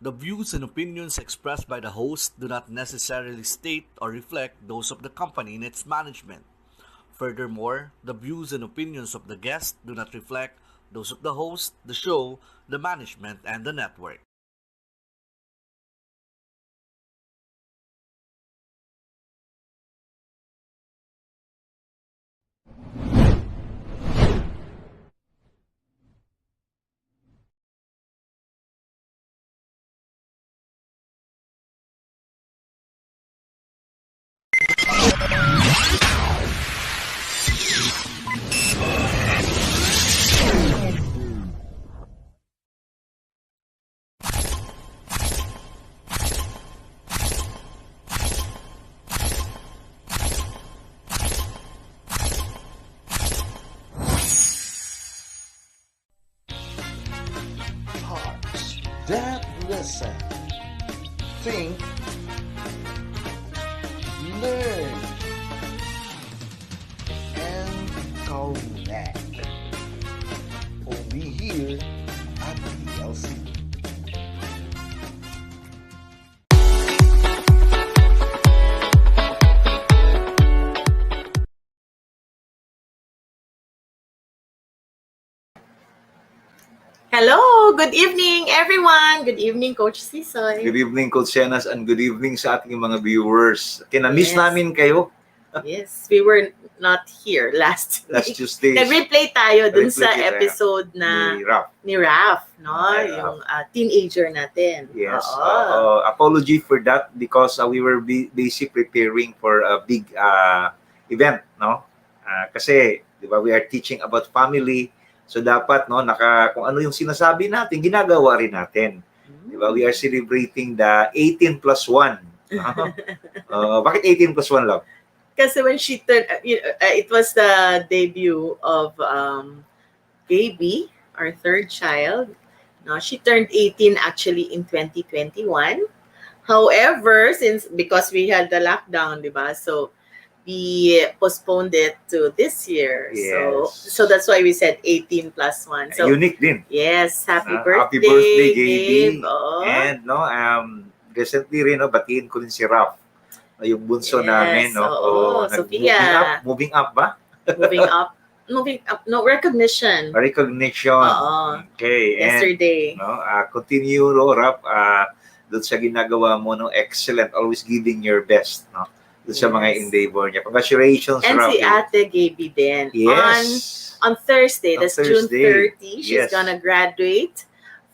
The views and opinions expressed by the host do not necessarily state or reflect those of the company and its management. Furthermore, the views and opinions of the guest do not reflect those of the host, the show, the management, and the network. Hearts that listen, think, learn, and connect. Only here at PLC. Hello! Good evening, everyone! Good evening, Coach Sisoy. Good evening, Coach Shenas, and good evening sa ating mga viewers. Kinamiss Yes. namin kayo Yes, we were not here last last week. Tuesday Nag-replay tayo dun sa Replay tayo. episode na ni Rap. ni Raf, no? Ni Yung teenager natin. Yes. Oo. Apology for that because we were busy preparing for a big event, no? Kasi, di ba, we are teaching about family. So dapat, no, kung ano yung sinasabi natin, ginagawa rin natin. Di ba? We are celebrating the 18 plus 1. Bakit 18 plus 1 lang? Kasi when she turned, it was the debut of Gaby, our third child. No, she turned 18 actually in 2021. However, because we had the lockdown, di ba? So we postponed it to this year. Yes. So that's why we said 18 plus 1. So Unique din. yes, happy birthday, Happy birthday, Gaby. Gabe. Oo. And no, recently rin, no, batiin ko rin si Raf, yung bunso Yes, namin, no. oo, Sophia. Moving up ba? moving up, no recognition. Recognition. Oo. Okay. Yesterday. And no, continue, no, Raf, doon sa ginagawa mo, no, excellent, always giving your best, no, doon sa mga Yes. endeavor niya. Congratulations, And Raf. si Ate Gaby din. Yes. On Thursday, On that's June Thursday. 30, she's Yes. gonna graduate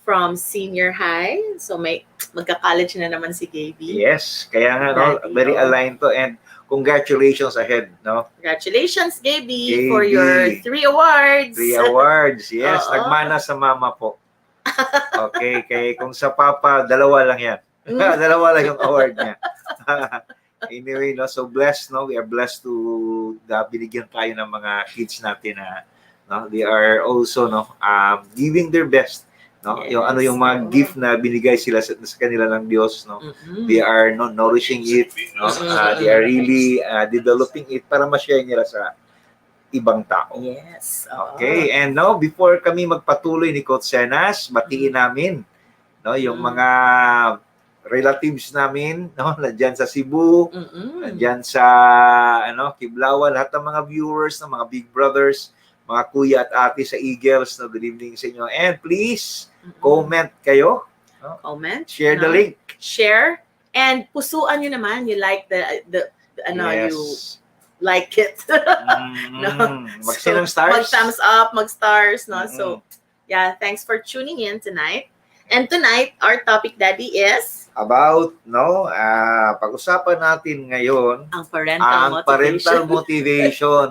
from senior high. So magka-college na naman si Gaby. Yes. Kaya nga, no, Daddy, very oh. aligned to, and congratulations ahead, no. Congratulations, Gaby, Gaby. for your 3 awards. 3 awards, yes. Oo. Nagmana sa mama po. Okay, kung sa papa, 2 lang yan. Mm. 2 lang yung award niya. Anyway, no, so blessed, no? We are blessed to binigyan tayo ng mga kids natin na, no, they are also, no, giving their best, no? Yes. Yung mga Oo. gift na binigay sila sa kanila ng Diyos, no? Mm-mm. They are, no, nourishing it, no? They are really developing it para ma-share nila sa ibang tao. Yes. Oo. Okay, and now before kami magpatuloy ni Coach Senas, batiin namin, no, yung mga relatives namin, no, nandiyan sa Cebu, Mm-mm. nandiyan sa Kiblawan, lahat ng mga viewers, ng mga big brothers, mga kuya at ate sa Eagles, no, good evening sa inyo. And please comment kayo, Comment. share the No? link. Share. And pusuan nyo naman. You like you like it. No. Magsinang stars. Mag-thumbs up, mag-stars, no? Mm-mm. So, yeah, thanks for tuning in tonight. And tonight, our topic, Daddy, is About, no, pag-usapan natin ngayon ang parental motivation. parental motivation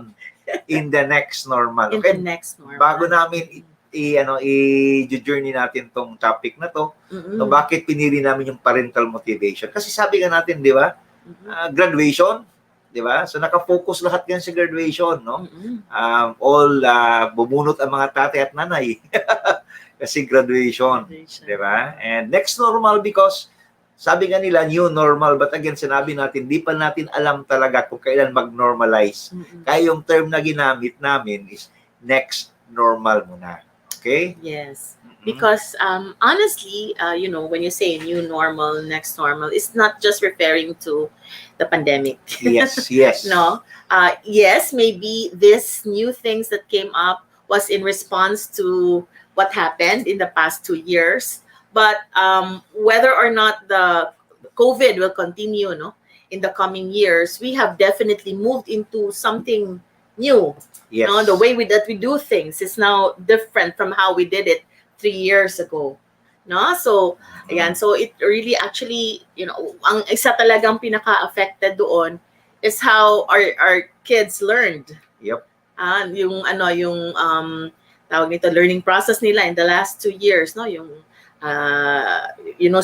in the next normal. In Okay? the next normal. Bago namin i-journey natin tong topic na to, Mm-mm. no, bakit pinili namin yung parental motivation? Kasi sabi nga natin, di ba, Mm-mm. graduation, di ba? So nakafocus lahat yan sa graduation, no? Mm-mm. Bumunot ang mga tatay at nanay kasi graduation, di ba? And next normal because sabi nga nila new normal, but again sinabi natin di pa natin alam talaga kung kailan mag-normalize. Mm-mm. Kaya yung term na ginamit namin is next normal muna. Okay? Yes. Mhm. Because honestly, when you say new normal, next normal, it's not just referring to the pandemic. Yes, yes. No. Yes, maybe this new things that came up was in response to what happened in the past 2 years. But whether or not the COVID will continue, no, in the coming years, we have definitely moved into something new. Yes. No, the way that we do things is now different from how we did it 3 years ago. No, so ayan, so it really actually, ang isa talagang pinaka-affected doon is how our kids learned. Yep. Yung tawag nito, learning process nila in the last 2 years, no, yung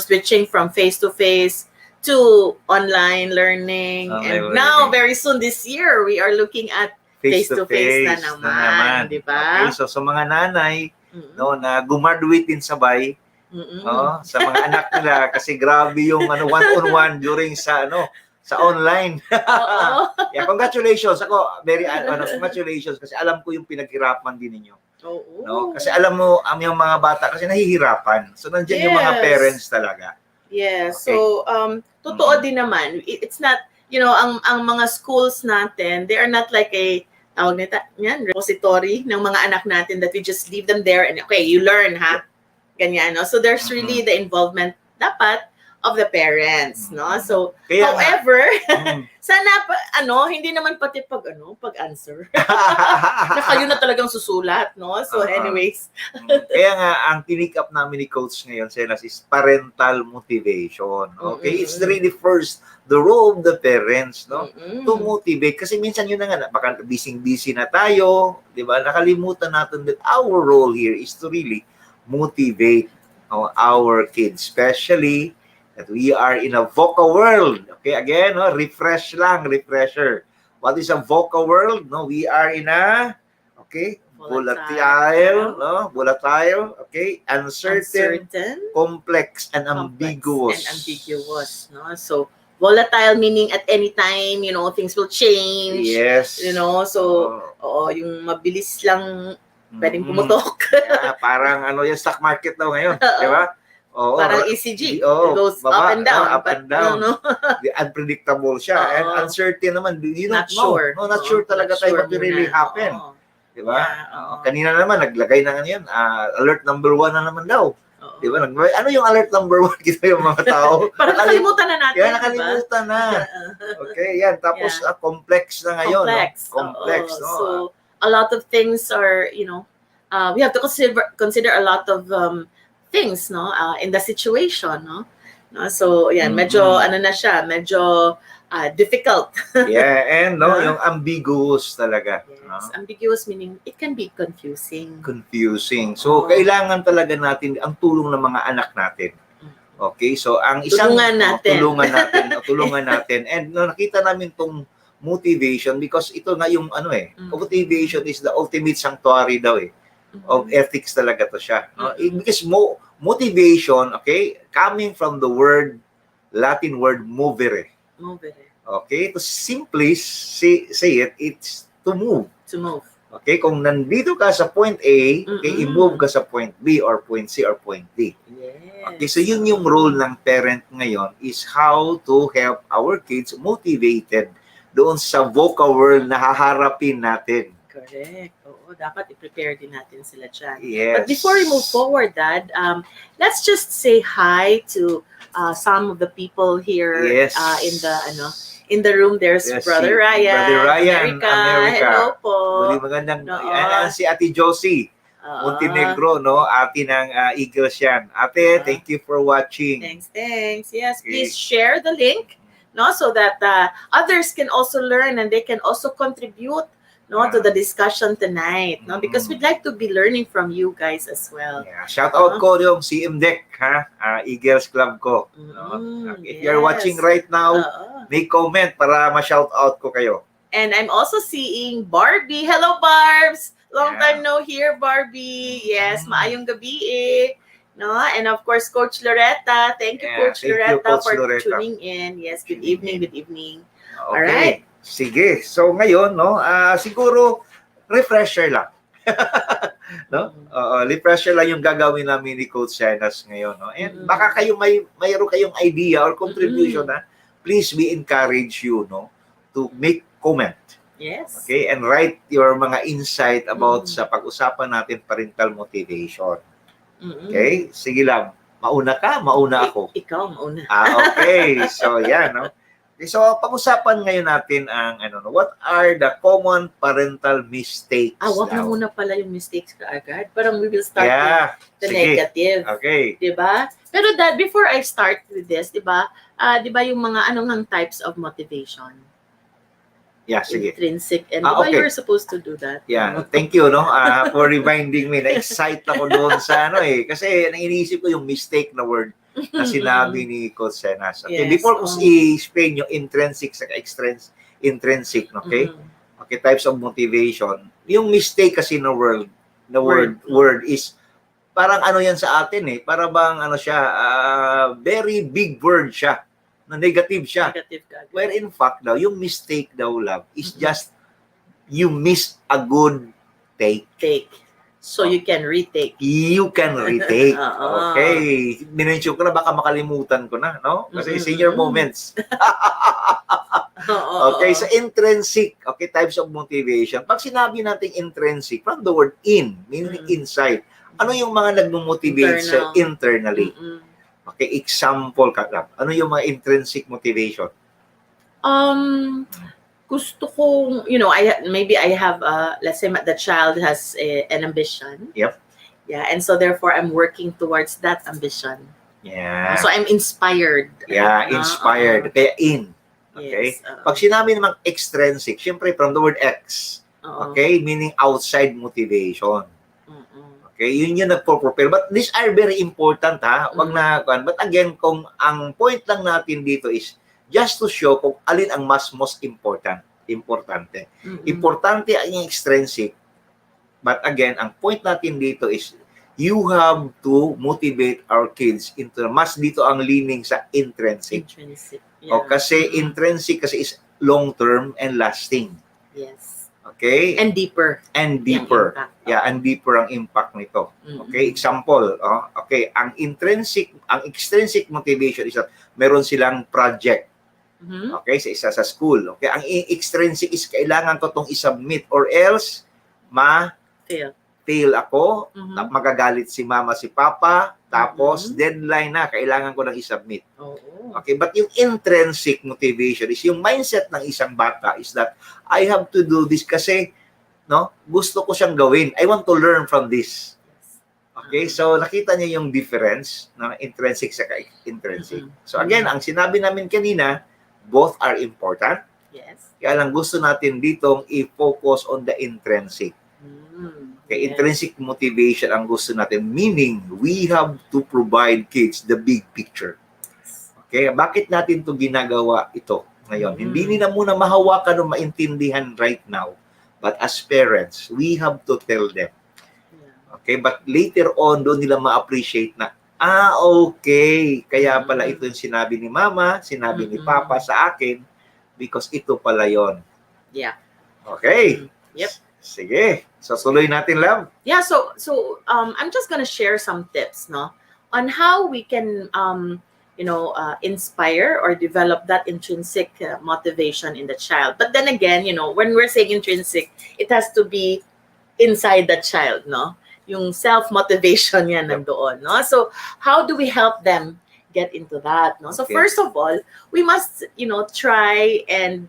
switching from face to face to online learning, and now very soon this year we are looking at face-to-face na naman, di ba? Okay, so sa mga nanay, no, na gumaduate din sabay, no, sa mga anak nila kasi grabe yung one-on-one during sa online. Oo. Yeah, congratulations. Ako, congratulations kasi alam ko yung pinaghirapan din ninyo. Oo. No? Kasi alam mo, yung mga bata kasi nahihirapan. So, nandiyan yung mga parents talaga. Yes. Okay. So, totoo din naman. It's not, ang mga schools natin, they are not like a, tawag nito, yan, repository ng mga anak natin that we just leave them there and, okay, you learn, ha? Ganyan, no? So, there's really the involvement, dapat, of the parents, no? So, however, sana hindi naman pati pag-answer. Na kayo na talagang susulat, no? So, anyways. Kaya nga, ang tinick up namin ni Coach ngayon, Selas, is parental motivation. Okay? It's really first, the role of the parents, no? To motivate. Kasi minsan yun na nga, baka busy na tayo, di ba? Nakalimutan natin that our role here is to really motivate our kids, especially that we are in a VOCA world. Okay, again, refresher. What is a VOCA world? No, we are in a volatile, okay, uncertain, complex, and ambiguous. No? So volatile meaning at any time, things will change. Yes. So yung mabilis lang pwedeng pumutok. Parang yung stock market daw ngayon, di ba? Parang ECG, it goes baba, up and down. No? Unpredictable siya. And uncertain naman. You don't know. Sure. No, not sure talaga tayo what will really happen. Diba? Kanina naman, naglagay na yan. Alert number 1 na naman daw. Diba? Ano yung alert number 1? Kita yung mga tao. Parang nakalimutan na natin. Kaya nakalimutan na. Okay, yan. Tapos, complex na ngayon. Complex. No? So, a lot of things are, we have to consider a lot of things, no, in the situation, no. So, yan, medyo medyo difficult. Yeah, and yung ambiguous talaga. Yes, ambiguous meaning it can be confusing. So, kailangan talaga natin ang tulong ng mga anak natin. Okay, so ang isang tulungan natin. And nakita namin tong motivation because ito nga yung motivation is the ultimate sanctuary daw of ethics talaga to siya. Because motivation, okay, coming from the Latin word movere. Okay, to simply say it, it's to move. Okay, kung nandito ka sa point A, okay, i-move ka sa point B or point C or point D. Yes. Okay, so yun yung role ng parent ngayon is how to help our kids motivated doon sa VOCA world na haharapin natin. Correct. Oo, dapat i-prepare din natin sila dyan. Yes. But before we move forward, Dad, let's just say hi to some of the people here in the room. There's Brother Ryan, America. Hello po. Muli magandang si Ate Josie Montenegro, no? Ate ng Eagles yan. Ate, thank you for watching. Thanks. Yes, please share the link, no, so that others can also learn and they can also contribute to the discussion tonight, no? Because we'd like to be learning from you guys as well. Yeah. Shout out ko yung CM Deck, Eagles Club ko. If you're watching right now, make comment para ma-shout out ko kayo. And I'm also seeing Barbie. Hello, Barbs! Long time no here, Barbie. Yes, maayong gabi no? And of course, Coach Loretta. Thank you, Coach Loretta, for tuning in. Yes, good evening. Okay. All right. Sige. So ngayon, no, siguro refresher lang. no? Refresher lang yung gagawin namin ni Coach Senas ngayon, no? And baka kayo mayroon kayong idea or contribution na please we encourage you, no, to make comment. Yes. Okay? And write your mga insight about sa pag-usapan natin parental motivation. Okay? Sige lang. Mauna ka, mauna ako. Ikaw, mauna. Okay. So, yan, no? Okay, so, pag-usapan ngayon natin ang, what are the common parental mistakes? Wag na daw? muna pala yung mistakes ka agad. Parang we will start Yeah. with the Sige. negative. Okay. Diba? Pero before I start with this, diba, diba yung mga anong types of motivation? Yeah, sige. Intrinsic. And diba okay. you were supposed to do that? Yeah, thank you, no, for reminding me. Na-excite ako doon sa kasi iniisip ko yung mistake na word na sinabi ni Coach Senas. Okay, Yes, before ko i-explain yung intrinsic sa intrinsic, okay? Okay, types of motivation. Yung mistake kasi na word is parang yan sa atin para bang siya, very big word siya. Na negative siya. Negative ka. Where in fact daw, yung mistake daw, love, is just you miss a good take. So you can retake. You can retake. Okay. Minention ko na, baka makalimutan ko na, no? Kasi senior moments. Okay, so intrinsic, okay, types of motivation. Pag sinabi natin intrinsic, from the word in, meaning inside, ano yung mga nagmo-motivate sa internally? Okay, example ka lang. Ano yung mga intrinsic motivation? Gusto kong, maybe I have, let's say the child has an ambition. Yep. Yeah, and so therefore I'm working towards that ambition. Yeah. So I'm inspired. Yeah, inspired. Kaya in. Okay? Yes, Pag sinabi namang extrinsic, syempre from the word ex. Okay? Meaning outside motivation. Okay, yun yung nagpo-propel. But these are very important, ha? Wag na, but again, kung ang point lang natin dito is just to show kung alin ang most importante. Importante ang extrinsic. But again, ang point natin dito is you have to motivate our kids into, mas dito ang leaning sa intrinsic. Yeah. O kasi intrinsic kasi is long-term and lasting. Yes. Okay? And deeper. And deeper. Yeah, and deeper ang impact nito. Okay, example, okay, ang extrinsic motivation is that meron silang project. Okay, sa isa sa school. Okay, ang extrinsic is kailangan ko tong i-submit or else fail ako, magagalit si mama, si papa, tapos deadline na, kailangan ko nang i-submit. Okay, but yung intrinsic motivation is yung mindset ng isang bata is that I have to do this kasi gusto ko siyang gawin. I want to learn from this. Okay, so nakita niyo yung difference ng intrinsic sa intrinsic. So again, ang sinabi namin kanina, both are important. Yes. Kaya lang gusto natin ditong i-focus on the intrinsic. Okay, intrinsic motivation ang gusto natin, meaning we have to provide kids the big picture. Okay, bakit natin to ginagawa ito ngayon? Hindi nila muna mahawakan o maintindihan right now. But as parents, we have to tell them. Okay, but later on, doon nila ma-appreciate na, okay, kaya pala ito yung sinabi ni mama, sinabi ni papa sa akin, because ito pala yon. Yeah. Okay. Yep. Sige. So, tuloy natin, love. Yeah, so I'm just gonna share some tips, on how we can, inspire or develop that intrinsic motivation in the child. But then again, when we're saying intrinsic, it has to be inside the child, Yung self-motivation yan nandoon, So, how do we help them get into that, So, first of all, we must, try and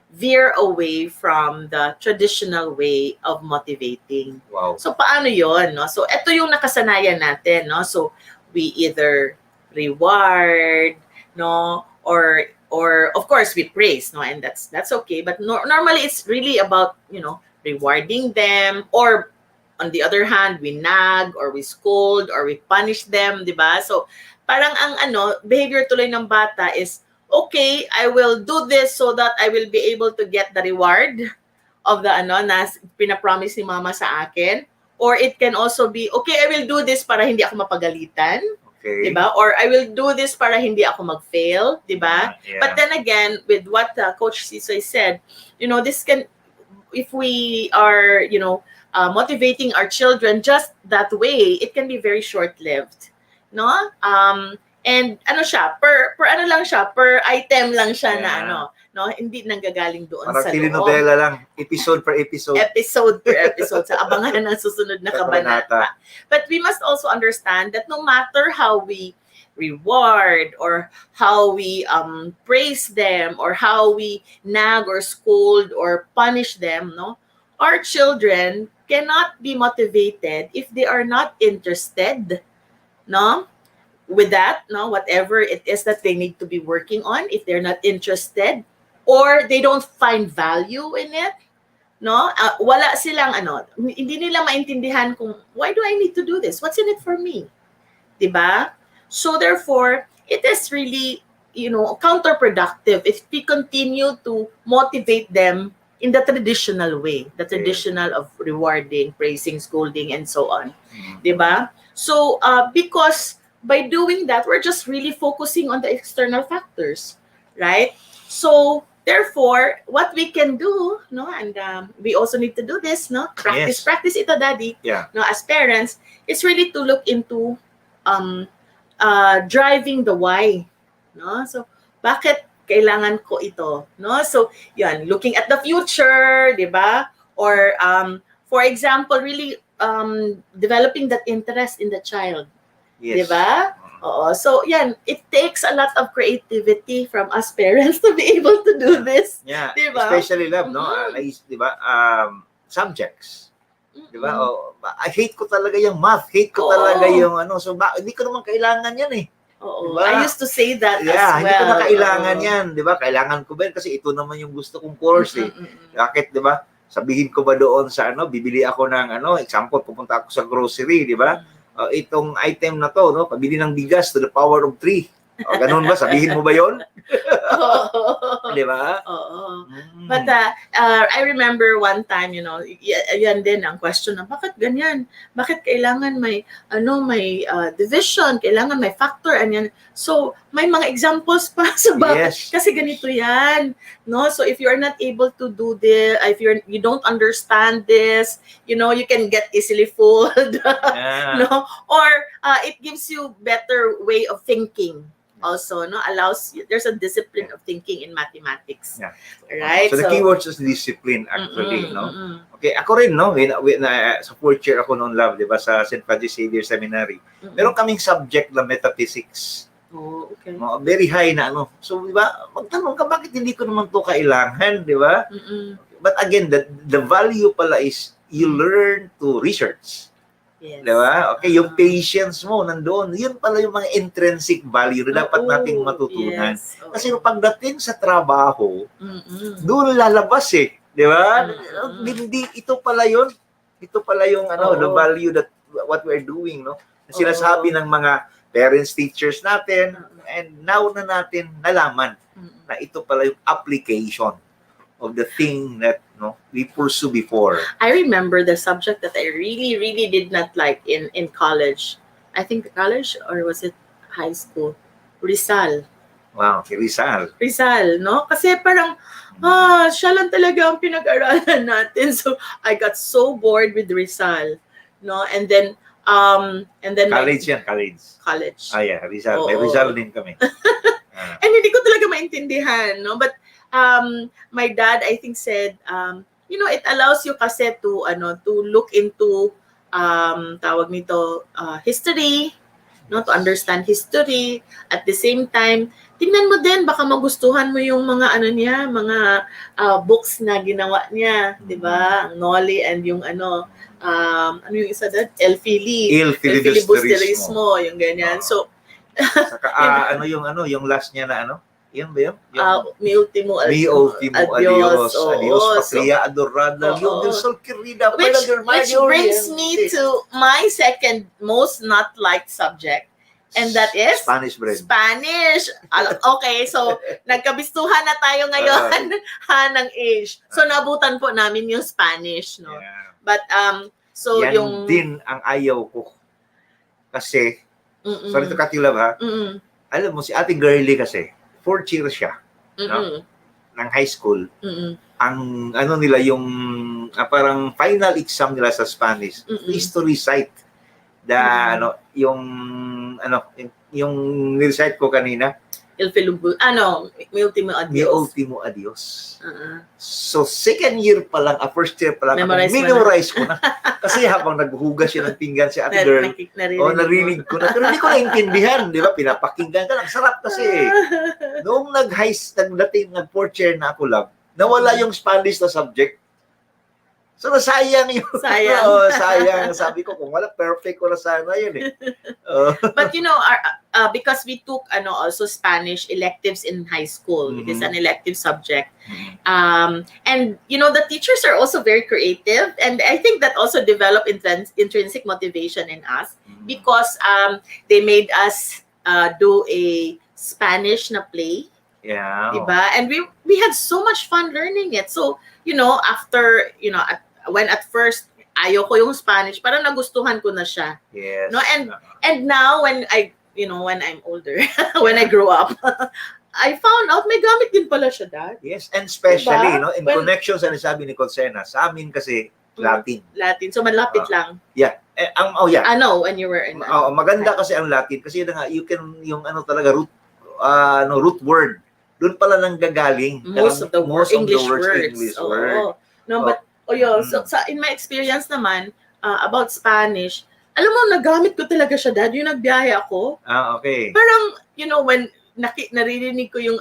veer away from the traditional way of motivating. Wow. So, paano yon, So, ito yung nakasanayan natin, So, we either reward, or of course we praise, and that's okay. But normally it's really about, rewarding them, or on the other hand, we nag or we scold or we punish them, di ba? So parang ang behavior tuloy ng bata is, okay, I will do this so that I will be able to get the reward of the na pinapromise ni mama sa akin. Or it can also be, okay, I will do this para hindi ako mapagalitan. Okay. Diba? Or I will do this para hindi ako mag-fail, diba? Yeah. But then again, with what Coach Chooseday said, this can, if we are, motivating our children just that way, it can be very short-lived, no? And ano siya, per ano lang siya, per item lang siya na Yeah. ano, no? Hindi nanggagaling doon Parang sa loob. telenovela lang, episode per episode. Episode per episode sa abangan ng susunod na kabanata. But we must also understand that no matter how we reward or how we praise them or how we nag or scold or punish them, no, our children cannot be motivated if they are not interested, no, with that, no, whatever it is that they need to be working on. If they're not interested or they don't find value in it, no, wala silang ano, hindi nila maintindihan kung why do I need to do this? What's in it for me? Diba? So therefore, it is really, counterproductive if we continue to motivate them in the traditional way, the traditional of rewarding, praising, scolding, and so on. Diba? So, because by doing that, we're just really focusing on the external factors, right? So, therefore, what we can do, no, and we also need to do this, no, practice ito, Daddy, no, as parents, is really to look into driving the why, no? So, bakit kailangan ko ito, no? So, yan, looking at the future, di ba? Or, for example, really developing that interest in the child, di ba? Oo. So, yan, it takes a lot of creativity from us parents to be able to do this. Yeah, diba? Especially love, no? Di ba? Subjects. Di ba? I hate ko talaga yung math. Hate ko talaga yung ano. So, hindi ko naman kailangan yan eh. Oo. Diba? I used to say that as well. Hindi ko na kailangan yan. Di ba? Kailangan ko ba yan? Kasi ito naman yung gusto kong course eh. Bakit, di ba? Sabihin ko ba doon sa ano, bibili ako ng ano, example, pupunta ako sa grocery, di ba? Itong item na to, no? Pabili ng bigas to the power of 3. Ganun ba? Sabihin mo ba yon? Di ba? Oo. But I remember one time, yan din ang question na bakit ganyan? Bakit kailangan may division, kailangan may factor, anyan. So, may mga examples pa sa bakit. Yes. Kasi ganito yan. No? So, if you are not able to do this, if you don't understand this, you can get easily fooled. No? Or it gives you better way of thinking. Also, no, there's a discipline of thinking in mathematics. Right? So the keyword is discipline actually, no? Okay, ako rin, no, sa fourth year ako noon, love, di ba, sa St. Francis Xavier Seminary. Meron kaming subject na metaphysics. Oh, okay. No, very high na ano. So, di ba, magtanong ka, bakit hindi ko naman to kailangan, di ba? But again, the value pala is you learn to research. Yes. Diba? Okay, yung patience mo nandoon, yun pala yung mga intrinsic value na dapat nating matutunan. Yes. Kasi pagdating sa trabaho, doon lalabas eh. Diba? Hindi, ito pala yun. Ito pala yung the value that what we're doing, no? Sinasabi ng mga parents, teachers natin, and now na natin nalaman na ito pala yung application of the thing that we pursue before. I remember the subject that I really, really did not like in college. I think college, or was it high school? Rizal. Wow, okay, Rizal. Rizal, no? Kasi parang, siya lang talaga ang pinag-aralan natin. So, I got so bored with Rizal. No? And then College yan, college. College. Yeah, Rizal. May Rizal din kami. And hindi ko talaga maintindihan, no? But my dad, I think, said, it allows you kasi to look into tawag nito history, no, to understand history. At the same time, tingnan mo din, baka magustuhan mo yung mga mga books na ginawa niya, 'di ba? Ang Noli and yung ano yung isa doon? El Filibusterismo, yung ganyan. So saka yung last niya na yun ba yun? Mi ultimo adios. Adios, patria adorada. Oo. Querida. Which brings me to my second most not liked subject. And that is? Spanish bread. Spanish. Okay, so nagkabistuhan na tayo ngayon ng age. So nabutan po namin yung Spanish, no? Yeah. But so yan yung din ang ayaw ko. Kasi sorry to cut you love, ha? Alam mo si Ate Girlie kasi 4 years siya. No? ng high school, Mm-mm. ang ano nila yung parang final exam nila sa Spanish Mm-mm. is to recite the Mm. yung ni-recite ko kanina, Il Filubu, Mi Ultimo Mi Adios. Ultimo Adios. Uh-uh. So second year pa lang, first year pa lang, Memorize mo na. memorize ko na. Kasi habang naghuhugas siya ng pinggan si ate girl, narinig ko na. Pero hindi ko naintindihan, di ba? Pinapakinggan ka. Ang sarap kasi. Noong nag fourth year na ako, love, nawala yung Spanish na subject. So, nasayang yun. Sayang. Sayang. Sabi ko, kung wala, perfect ko na sana yun eh. But because we took also Spanish electives in high school, it is an elective subject. And the teachers are also very creative, and I think that also developed intrinsic motivation in us because they made us do a Spanish na play. Yeah. Diba? And we had so much fun learning it. So, after, when at first ayoko yung Spanish, parang nagustuhan ko na siya. Yes. No, and now when when I'm older, when I grow up, I found out may gamit din pala siya, Dad. Yes, and especially, Diba? in connection sa nasabi ni Consena, sa amin kasi Latin. Latin. So malapit lang. Yeah. Yeah. When you were in maganda kasi ang Latin kasi you can yung talaga root word. Doon pala nang gagaling. Most of the English words. English word. No, but so in my experience naman about Spanish, alam mo, nagamit ko talaga siya, Dad. Yung nagbiyahe ako. Okay. Parang, when naririnig ko yung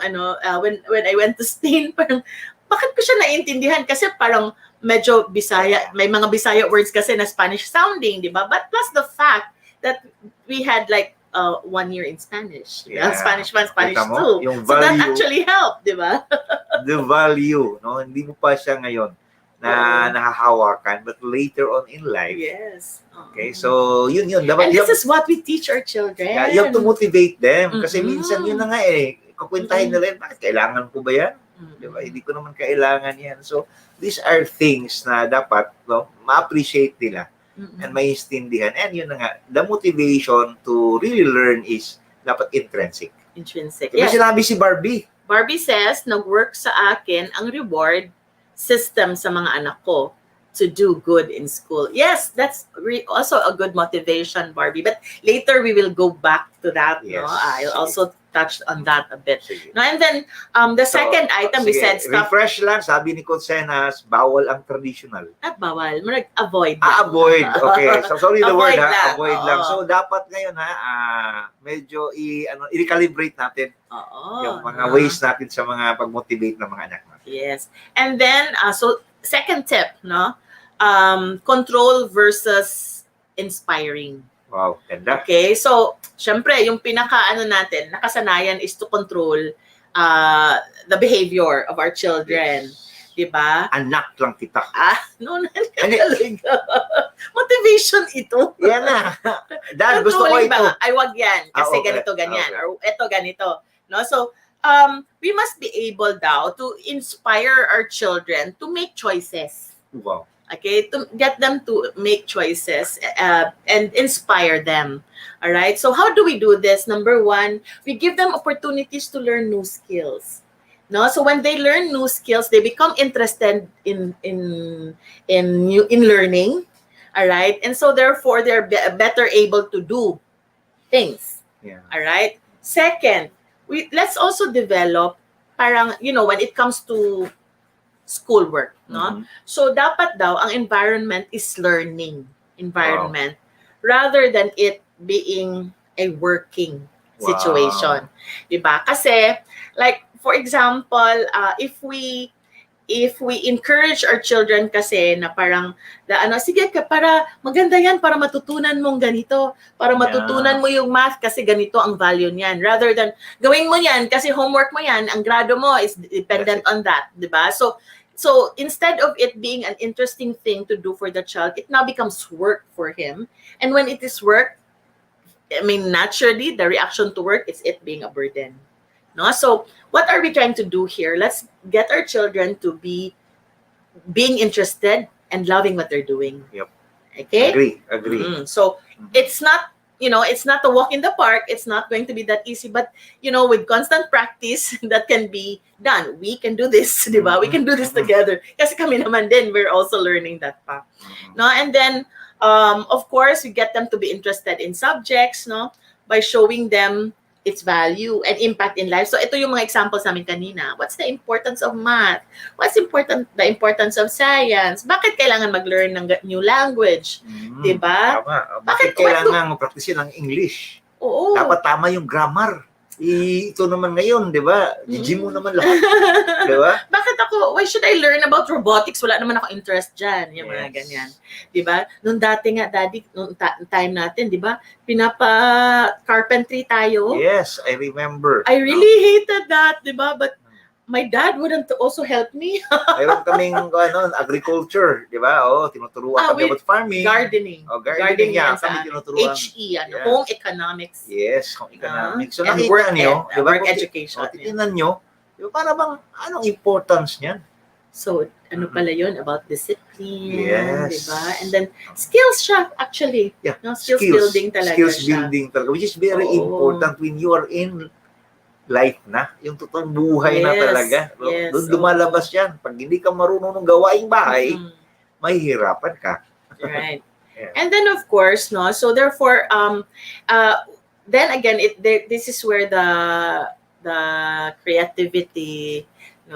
when I went to Spain, parang, bakit ko siya naintindihan? Kasi parang medyo Bisaya, may mga Bisaya words kasi na Spanish sounding, di ba? But plus the fact that we had like 1 year in Spanish. Yeah. Spanish 1, Spanish 2. So that actually helped, di ba? The value, no? Hindi mo pa siya ngayon na nahahawakan, but later on in life. Yes. Okay, so yun. Dapat, and this is what we teach our children. Yeah, you have to motivate them. Kasi minsan yun na nga kukwentahin nila yun, bakit kailangan ko ba yan? Diba? Hindi ko naman kailangan yan. So, these are things na dapat ma-appreciate nila and maintindihan. And yun na nga, the motivation to really learn is dapat intrinsic. Intrinsic. Diba sinabi si Barbie? Barbie says, nag-work sa akin ang reward system sa mga anak ko to do good in school. Yes, that's also a good motivation, Barbie. But later we will go back to that. Yes. No? I'll also touch on that a bit. No, and then the second item we said stuff. Refresh lang, sabi ni Consenas, bawal ang traditional. At bawal. Avoid. Avoid. Okay. So sorry the word lang. Avoid lang. So dapat ngayon medyo i-recalibrate natin yung mga ways natin sa mga pag-motivate ng mga anak natin. Yes. And then so second tip, no? Control versus inspiring. Wow, ganda. Okay, so syempre yung natin, nakasanayan is to control the behavior of our children. Yes. Diba? Anak lang kita. No, motivation ito. Yan na. Dad, gusto ko ito. Ay, wag yan. Kasi okay. ganito, ganyan. Okay. Or ito, ganito. No? So, we must be able to inspire our children to make choices. Wow. Okay, to get them to make choices and inspire them. All right. So how do we do this? Number one, we give them opportunities to learn new skills. No, so when they learn new skills, they become interested in learning. All right, and so therefore they're better able to do things. Yeah. All right. Second, let's also develop parang when it comes to schoolwork, no? So dapat daw ang environment is learning environment rather than it being a working situation. Diba? Kasi like for example, if we encourage our children kasi na parang sige ka para maganda yan para matutunan mong ganito, para matutunan mo yung math kasi ganito ang value niyan rather than gawin mo yan kasi homework mo yan, ang grado mo is dependent on that, diba? So instead of it being an interesting thing to do for the child, it now becomes work for him. And when it is work, I mean, naturally, the reaction to work is it being a burden. No? So what are we trying to do here? Let's get our children to be being interested and loving what they're doing. Yep. Okay? Agree. So it's not it's not a walk in the park. It's not going to be that easy. But, with constant practice, that can be done. We can do this, di ba? We can do this together. Kasi kami naman din, we're also learning that pa. No? And then, of course, we get them to be interested in subjects, no? By showing them its value and impact in life. So ito yung mga examples namin kanina. What's the importance of math? The importance of science? Bakit kailangan mag-learn ng new language? Diba? Tama. Bakit kailangan practice ng English? Oo. Dapat tama yung grammar. Ito naman ngayon, di ba? Gigi mo naman lahat. Di ba? Bakit why should I learn about robotics? Wala naman ako interest dyan. Yung mga ganyan. Di ba? Noong dati nga, Daddy, noong time natin, di ba? Pinapa-carpentry tayo. Yes, I remember. I really hated that, di ba? But my dad wouldn't also help me. Mayroon kaming agriculture, di ba? Tinuturuan kami about farming. Gardening. Gardening yan. Kami tinuturuan. HE, home economics. Yes, home economics. So and nakita nyo, di ba? Work education. Tingnan nyo, para bang, anong importance niyan? So, ano pala yun? About discipline. Yes. Diba? And then, skills siya, actually. Yeah. No? Skills building talaga skills siya. Building talaga, which is very important when you are in life na. Yung totoong buhay na talaga. Yes. Doon lumalabas yan. Pag hindi ka marunong ng gawaing bahay, mahihirapan ka. Right. Yeah. And then, of course, no? So, therefore, then again, this is where the creativity,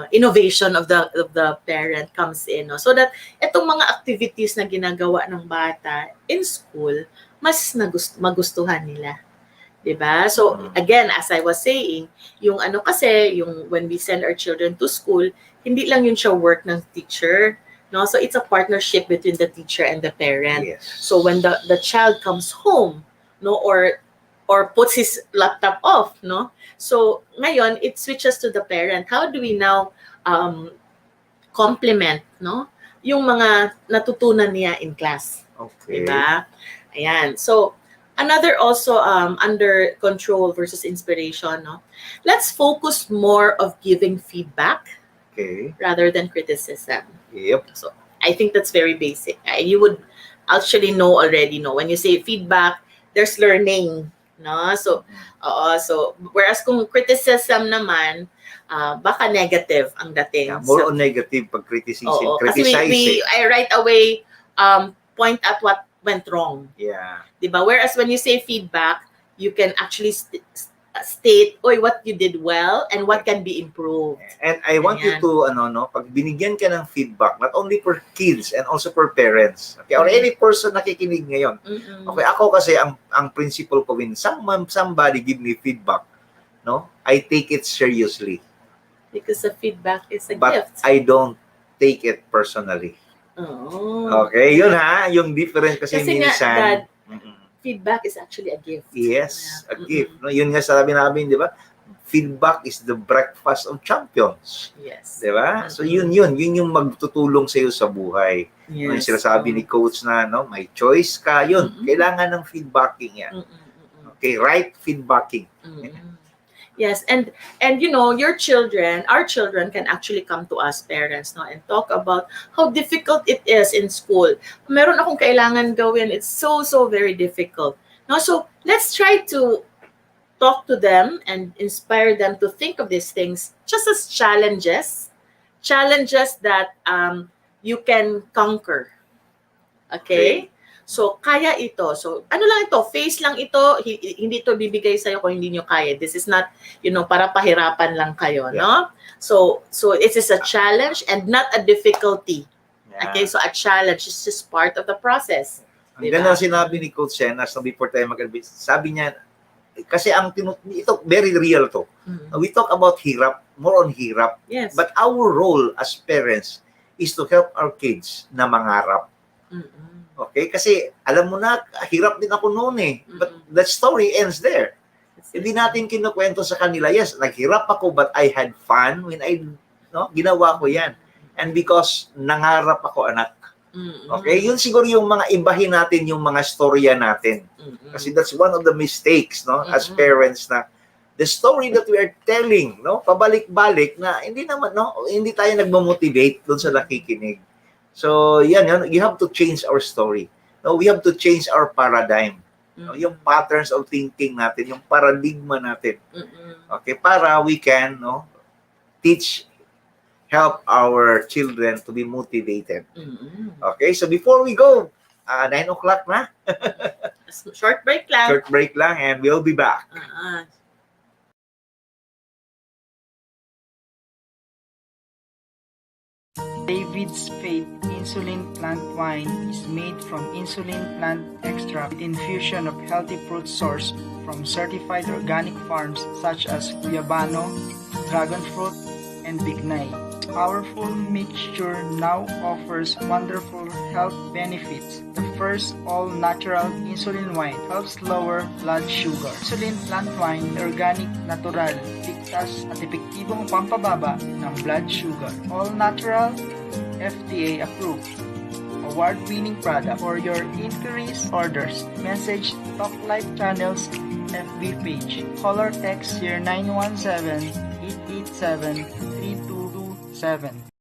innovation of the parent comes in, no? So that itong mga activities na ginagawa ng bata in school, mas magustuhan nila. Diba? So again, as I was saying, yung when we send our children to school, hindi lang yun siya work ng teacher, no? So it's a partnership between the teacher and the parent. Yes. So when the child comes home, no, or puts his laptop off, no? So ngayon it switches to the parent. How do we now complement, no, yung mga natutunan niya in class? Okay. Diba? Ayan. So another also under control versus inspiration, no? Let's focus more of giving feedback rather than criticism. Yep. So I think that's very basic. You would actually know already, no? When you say feedback, there's learning, no? So so whereas kung criticism naman, baka negative ang dating. Yeah, more on negative pag criticizing. Kasi I right away point at what went wrong. Yeah. Diba? Whereas when you say feedback, you can actually state, what you did well and what can be improved. And I want you to, pag binigyan ka ng feedback, not only for kids and also for parents, okay, or any person nakikinig ngayon. Okay, ako kasi, ang principle ko, when somebody give me feedback, no, I take it seriously. Because the feedback is a But gift. I don't take it personally. Oh. Okay, yun yung difference kasi minsan. Dad, feedback is actually a gift. Yes, a gift. No, yun nga sabi namin, di ba? Feedback is the breakfast of champions. Yes. Di ba? So yun yung magtutulong sa iyo sa buhay. Yung sinasabi ni coach na, may choice ka, yun. Kailangan ng feedbacking yan. Okay, right feedbacking. Yes, and our children can actually come to us parents, no, and talk about how difficult it is in school. Meron akong kailangan gawin. It's so very difficult. No, so let's try to talk to them and inspire them to think of these things just as challenges that you can conquer. Okay? So, kaya ito. So, ano lang ito? Face lang ito. Hindi ito bibigay sa'yo kung hindi nyo kaya. This is not, para pahirapan lang kayo, no? So it is a challenge and not a difficulty. Yeah. Okay? So, a challenge is just part of the process. Ang ganda sinabi ni Coach Senas before tayo mag-advise. Sabi niya, kasi ito, very real to. We talk about hirap, more on hirap. Yes. But our role as parents is to help our kids na mangarap. Okay? Kasi, alam mo na, hirap din ako noon eh. But that story ends there. Hindi natin kinukwento sa kanila, yes, naghirap ako, but I had fun when ginawa ko yan. And because nangarap ako, anak. Okay? Yun siguro yung mga ibahin natin yung mga storya natin. Kasi that's one of the mistakes, as parents na the story that we are telling, pabalik-balik na hindi naman, hindi tayo nagmo-motivate doon sa nakikinig. So, yan, you have to change our story. No, we have to change our paradigm. no? Yung patterns of thinking natin, yung paradigma natin. Mm-mm. Okay, para we can, no, help our children to be motivated. Mm-mm. Okay, so before we go, 9 o'clock na. Short break lang. Short break lang and we'll be back. David's Faith Insulin Plant Wine is made from insulin plant extract with infusion of healthy fruit sourced from certified organic farms such as Guyabano, Dragon Fruit, and Bignay. Powerful mixture now offers wonderful health benefits. The first all-natural insulin wine helps lower blood sugar. Insulin plant wine, organic, natural, ligtas at epektibong pampababa ng blood sugar. All-natural, FDA approved. Award-winning product. For your inquiries, orders, message Talk Life Channel's FB page. Call or text 0917-887-3227.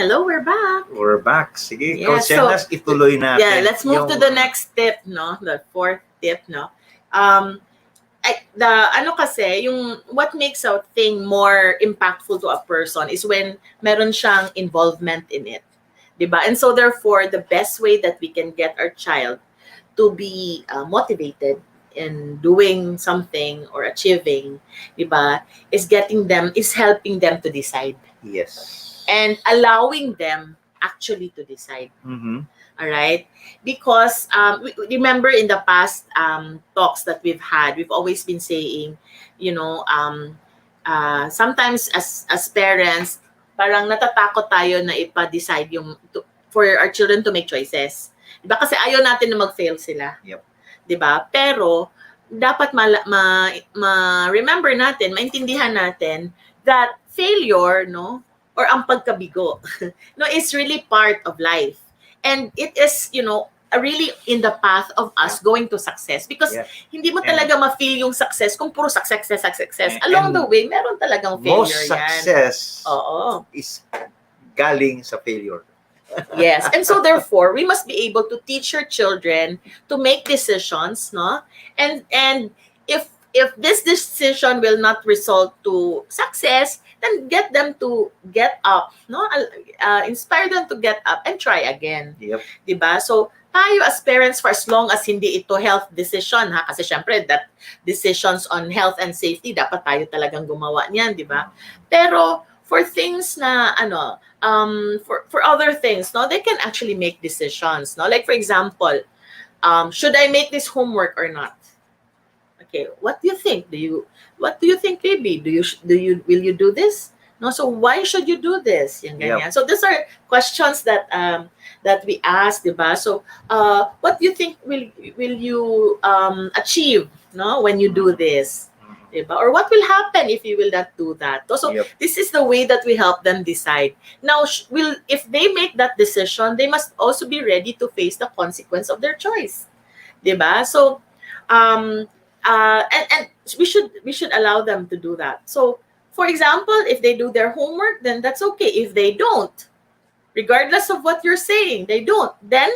Hello, we're back. We're back. Sige, Yeah, Coach Shenas, ituloy natin. Yeah, let's move to yung- the next tip, no? The fourth tip, no? What makes a thing more impactful to a person is when meron siyang involvement in it. Diba? And so therefore, the best way that we can get our child to be motivated in doing something or achieving, diba, is helping them to decide. Yes. And allowing them actually to decide. Mhm. All right? Because remember in the past talks that we've had, we've always been saying, sometimes as parents, parang natatakot tayo na ipa-decide for our children to make choices. Diba? Kasi ayaw natin na mag-fail sila. Yep. Diba? Pero dapat ma-remember natin, maintindihan natin that failure, no, or ang pagkabigo, no, is really part of life. And it is, really in the path of us going to success. Because hindi mo talaga ma-feel yung success kung puro success. Along the way, meron talagang failure Most yan. success Oo. is galing sa failure. Yes. And so therefore, we must be able to teach our children to make decisions, no? And if this decision will not result to success, then get them to get up, no? Inspire them to get up and try again. Yep. Diba? So, tayo as parents, for as long as hindi ito health decision, ha? Kasi syempre, that decisions on health and safety, dapat tayo talagang gumawa niyan, diba? Pero, for things na, for other things, no? They can actually make decisions, no? Like, for example, should I make this homework or not? Okay, what do you think? What do you think, baby? Will you do this? No, so why should you do this? Yan, ganyan. Yep. So these are questions that we ask, diba? So what do you think will you achieve, no, when you do this? Diba? Or what will happen if you will not do that? So this is the way that we help them decide. Now, if they make that decision, they must also be ready to face the consequence of their choice. Diba? So and we should allow them to do that. So, for example, if they do their homework, then that's okay. If they don't, regardless of what you're saying, they don't, then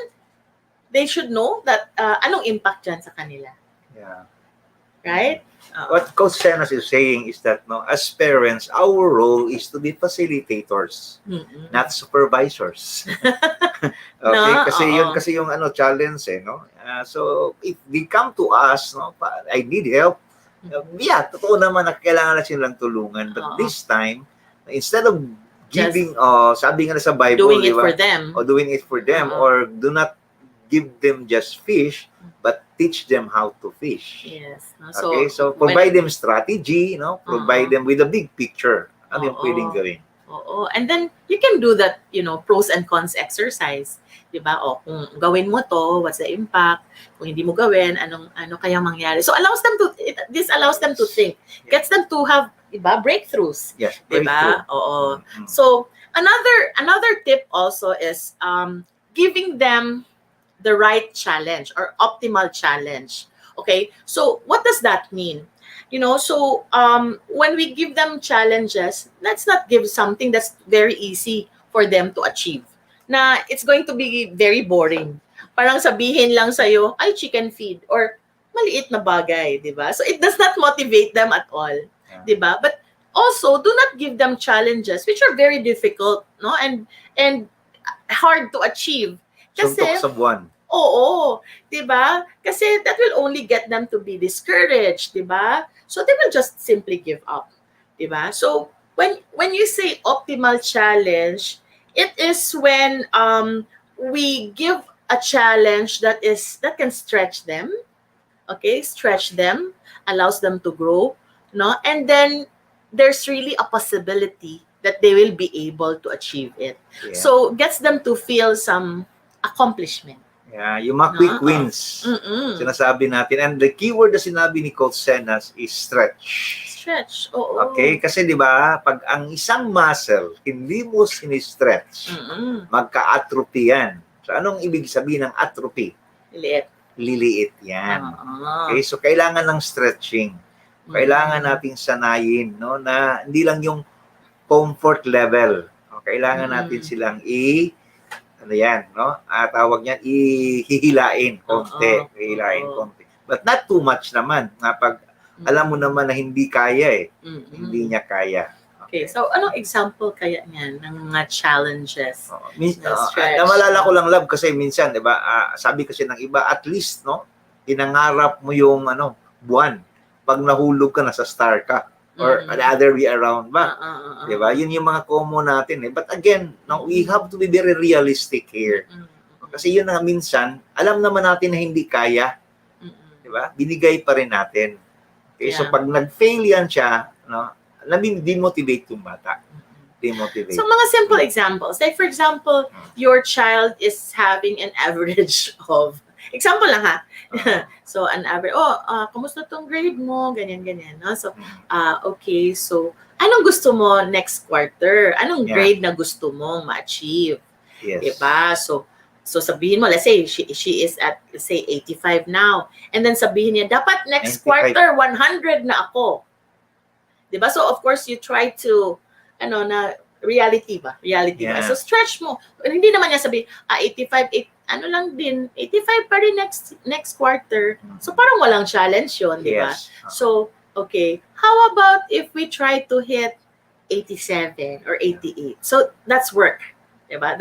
they should know that anong impact dyan sa kanila. Yeah. Right? What Coach Shenas is saying is that, no, as parents, our role is to be facilitators, not supervisors. Okay, No, kasi yung challenge, no. So if they come to us, no, I need help. Totoo naman na kailangan na silang tulungan. But this time, instead of giving, sabi nga na sa Bible, doing it for them. or doing it for them, or do not give them just fish, but teach them how to fish. Yes. So provide them strategy, provide them with a big picture. Ano yung pwedeng gawin? Oo. And then, you can do that, pros and cons exercise. Diba? O, kung gawin mo to, what's the impact? Kung hindi mo gawin, ano kaya mangyari? So, this allows them to think. Gets them to have, diba, breakthroughs. Yes, Diba? Oo. Mm-mm. So, another tip also is giving them the right challenge or optimal challenge. Okay? So, what does that mean? So when we give them challenges, let's not give something that's very easy for them to achieve. Na it's going to be very boring. Parang sabihin lang sa'yo, ay, chicken feed, or maliit na bagay, di ba? So it does not motivate them at all, di ba? But also, do not give them challenges which are very difficult, no? And hard to achieve. Kasi, Suntok sa buwan. oo, 'di ba? Kasi that will only get them to be discouraged, 'di ba? So they will just simply give up, 'di ba? So when you say optimal challenge, it is when we give a challenge that can stretch them, okay? Stretch them, allows them to grow, no? And then there's really a possibility that they will be able to achieve it. Yeah. So gets them to feel some accomplishment. Yeah, yung mga quick wins. Mm-mm. Sinasabi natin. And the keyword na sinabi ni Coach Senas is stretch. Stretch, oo. Okay? Kasi di ba, pag ang isang muscle, hindi mo sinistretch, magka-atrophy yan. So, anong ibig sabihin ng atrophy? Liit. Liliit yan. Oo. Okay? So, kailangan ng stretching. Kailangan nating sanayin, no, na hindi lang yung comfort level. O, kailangan natin silang ano yan, no? Tawag niyan, ihihilain konti. Hihilain konti. But not too much naman. Pag alam mo naman na hindi kaya hindi niya kaya. Okay, so anong example kaya niyan ng mga challenges? Stretch? Namalala ko lang, love, kasi minsan, di ba, sabi kasi ng iba, at least, no, pinangarap mo yung, buwan. Pag nahulog ka, nasa star ka. Or the other way around ba? Diba? Yun yung mga common natin. But again, no, we have to be very realistic here. Kasi yun na minsan, alam naman natin na hindi kaya. Diba? Binigay pa rin natin. Okay? So pag nag-fail yan siya, no, demotivate yung bata. Demotivate. So mga simple examples. Like for example, your child is having an average of, example lang ha. So an average, kumusta tong grade mo? Ganyan. No? So, okay. So, anong gusto mo next quarter? Anong grade na gusto mong ma-achieve? Yes. Diba? So sabihin mo, let's say, she is at, let's say, 85 now. And then sabihin niya, dapat next 95. quarter, 100 na ako. Diba? So, of course, you try to, na reality ba? So, stretch mo. Hindi naman niya sabihin, 85, lang din, 85 pa rin next quarter. So, parang walang challenge yun, di ba? Yes. So, okay. How about if we try to hit 87 or 88? So, that's work. Di ba?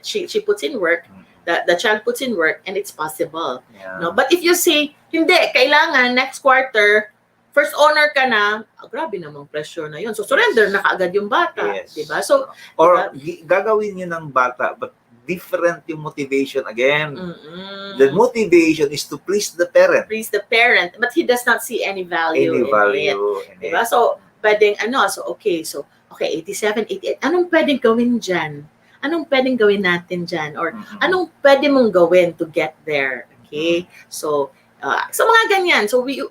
She puts in work, the child puts in work, and it's possible. Yeah. No? But if you say, hindi, kailangan next quarter, first honor ka na, grabe namang pressure na yun. So, surrender na kaagad yung bata. Yes. Diba? So, or gagawin yun ng bata, but different yung motivation again. The motivation is to please the parent. Please the parent, but he does not see any value in it. Diba? So, pwedeng okay, 87, 88, anong pwedeng gawin dyan? Anong pwedeng gawin natin dyan? Or anong pwede mong gawin to get there? Okay? So mga ganyan. So you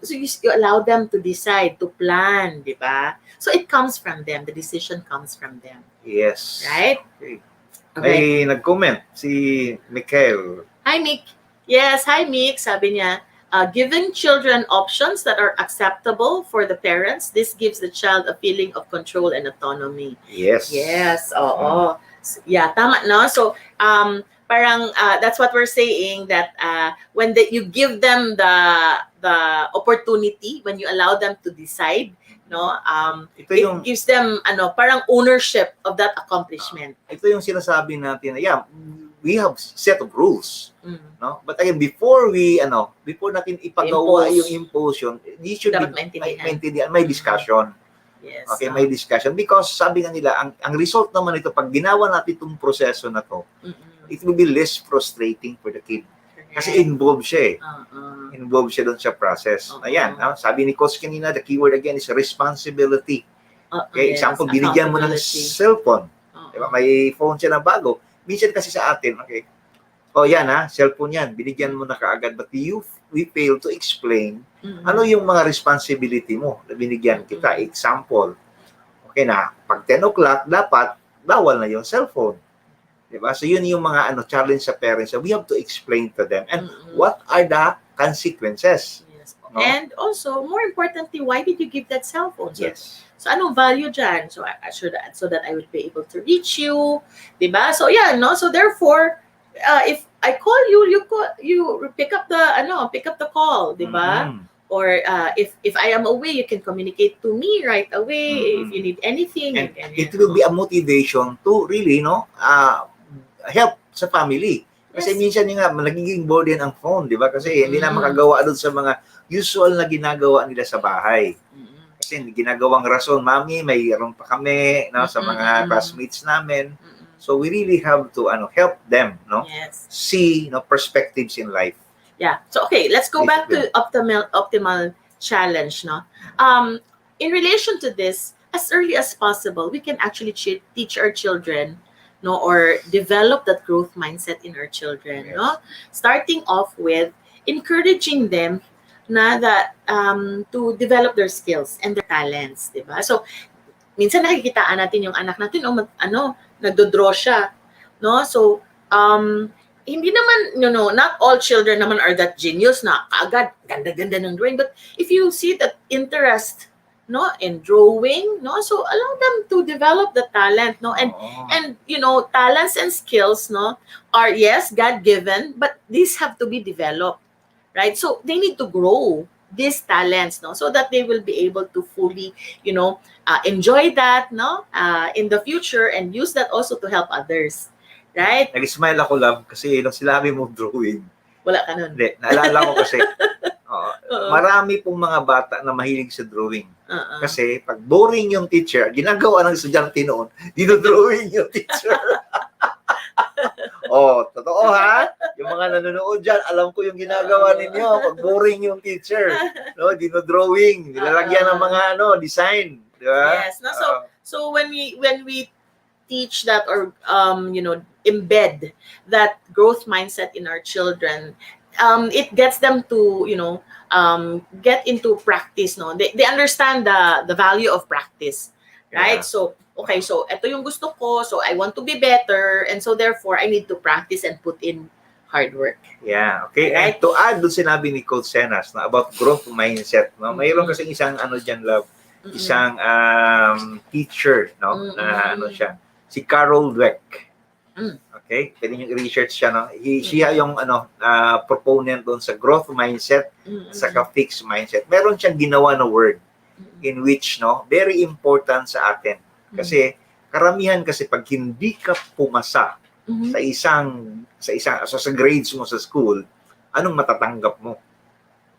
allow them to decide, to plan, di ba? So it comes from them. The decision comes from them. Yes. Right? Okay. May nag-comment si Mikael. Hi, Mick. Yes, hi, Mick. Sabi niya, giving children options that are acceptable for the parents, this gives the child a feeling of control and autonomy. Yes. Yes, oo. Yeah, tama, no? So, parang that's what we're saying, that when you give them the opportunity, when you allow them to decide, no, it gives them parang ownership of that accomplishment. Ito yung sinasabi natin na we have set of rules, no, but again, before natin ipagawa yung impulsion, you should maintindihan, may discussion. Yes. Okay, may discussion, because sabi nga nila, ang result naman ito, pag ginawa natin itong proseso na to, it will be less frustrating for the kid. Kasi involved siya Involved siya doon sa process. Ayan, sabi ni Coach kanina, the keyword again is responsibility. Okay, Yes, example, binigyan mo ng accountability. cellphone. Oo. Diba? May phone siya na bago. Minsan kasi sa atin, okay, yan ha, cellphone yan, binigyan mo na kaagad. But we fail to explain ano yung mga responsibility mo na binigyan kita. Example, okay na, pag 10 o'clock, dapat bawal na yung cellphone. Diba? So yun yung mga challenge sa parents. So we have to explain to them. And what are the consequences? Yes. No? And also, more importantly, why did you give that cell phone? So, Yes. so anong value dyan? So, so that I would be able to reach you, diba? So, yeah, no? So, therefore, if I call you, you pick up the call, diba? Or if I am away, you can communicate to me right away if you need anything. And it will be a motivation to really, help sa family. Kasi minsan yung nagiging burden ang phone, di ba? Kasi hindi na makagawa doon sa mga usual na ginagawa nila sa bahay. Kasi ginagawang rason, Mami, mayroon pa kami sa mga classmates namin. So we really have to help them, see perspectives in life. Yeah. So okay, let's go back to optimal challenge, no? In relation to this, as early as possible, we can actually teach our children, or develop that growth mindset in our children, no? Starting off with encouraging them that to develop their skills and their talents, diba? So minsan nakikitaan natin yung anak natin nagdo-draw siya, no? So hindi naman, not all children naman are that genius na kaagad ganda-ganda ng drawing, but if you see that interest in drawing, so allow them to develop the talent, and talents and skills are, yes, God-given, but these have to be developed, right? So they need to grow these talents, so that they will be able to fully enjoy that in the future and use that also to help others, right? Nag-smile ako, love, kasi nung sinabi mo drawing. Wala ka nun. Hindi, naalala ko kasi marami pong mga bata na mahilig sa drawing. Kasi pag boring yung teacher, ginagawa ng estudyante noon, dinodrawing yung teacher. Totoo ha? Yung mga nanonood dyan, alam ko yung ginagawa ninyo. Pag boring yung teacher, dinodrawing, nilalagyan ng mga design. Diba? Yes. So when we teach that, or embed that growth mindset in our children, it gets them to get into practice, they understand the value of practice, right? So okay, so ito yung gusto ko, so I want to be better, and so therefore I need to practice and put in hard work. Yeah, okay. Right? And to add doon sinabi ni Coach Senas about growth mindset, mayroon kasi isang dyan, love, isang teacher, na siya, si Carol Dweck. Okay, pwede nyo i-research siya, siya yung proponent doon sa growth mindset, saka fixed mindset. Meron siyang ginawa na word in which very important sa atin. Kasi karamihan kasi pag hindi ka pumasa sa grades mo sa school, anong matatanggap mo?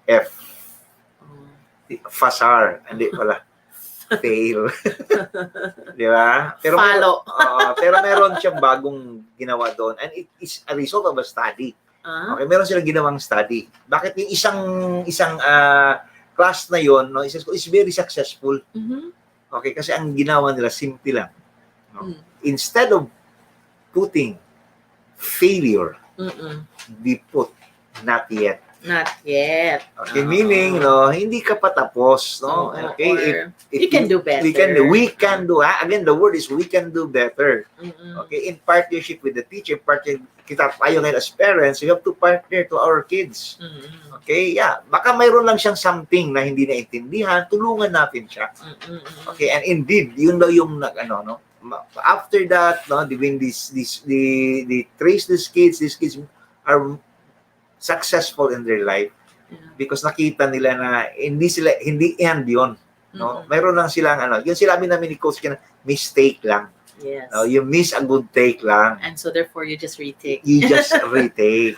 F. Fasar. Hindi pala. Fail. Di ba? Pero meron siyang bagong ginawa doon, and it is a result of a study. Okay, meron silang ginawang study. Bakit yung isang class na yon, is very successful? Okay, kasi ang ginawa nila simple lang. Instead of putting failure, they put not yet. Not yet. Okay, meaning, hindi ka pa tapos, Okay, if you can do better. We can do. Again, the word is we can do better. Okay, in partnership with the teacher, kita tayo ngayon as parents, we have to partner to our kids. Okay, baka mayroon lang siyang something na hindi naintindihan, tulungan natin siya. Okay, and indeed, yun daw yung after that, when they trace these kids are successful in their life because nakita nila na hindi end yun. Mayroon lang silang yung sinabi namin ni Coach mistake lang. Yes. You miss a good take lang. And so therefore you just retake. Okay.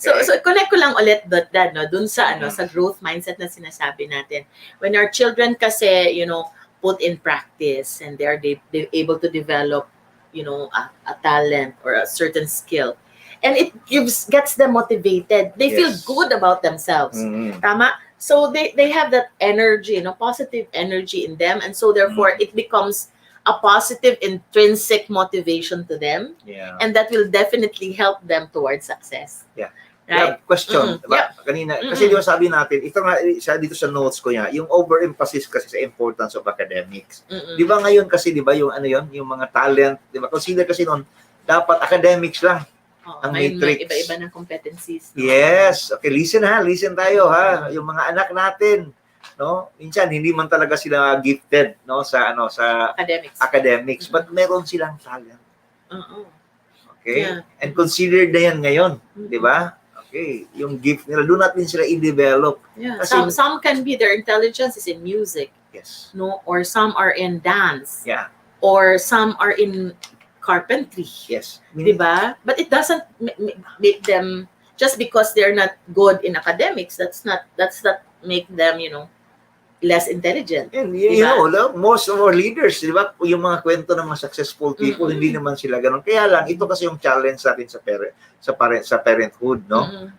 So connect ko lang ulit that dun sa sa growth mindset na sinasabi natin. When our children kasi, put in practice and they're able to develop, a talent or a certain skill, and it gets them motivated. They feel good about themselves. Tama? So they have that energy, positive energy in them, and so therefore it becomes a positive intrinsic motivation to them, Yeah. and that will definitely help them towards success. Yeah. Right? Yeah, question, Mm-mm. diba? Kanina, kasi di ba sabi natin, ito nga, dito sa notes ko niya, yung overemphasis kasi sa importance of academics. Mm-mm. Di ba ngayon kasi, di ba, yung ano yun, yung mga talent, di ba, consider kasi noon, dapat academics lang ang May matrix. iba-iba na competencies. No? Yes. Okay, listen tayo ha. Yung mga anak natin, no? Minsan hindi man talaga sila gifted, no, sa academics, but meron silang talent. Okay? Yeah. And considered na yan ngayon, di ba? Okay, yung gift nila, doon natin sila i-develop. Yeah. Kasi, some can be, their intelligence is in music, yes. no, or some are in dance, Yeah. or some are in carpentry. Yes. Diba? But it doesn't make them, just because they're not good in academics, that's not make them, less intelligent. And you know, most of our leaders, di ba, yung mga kwento ng mga successful people, hindi naman sila ganun. Kaya lang, ito kasi yung challenge natin sa parenthood, no?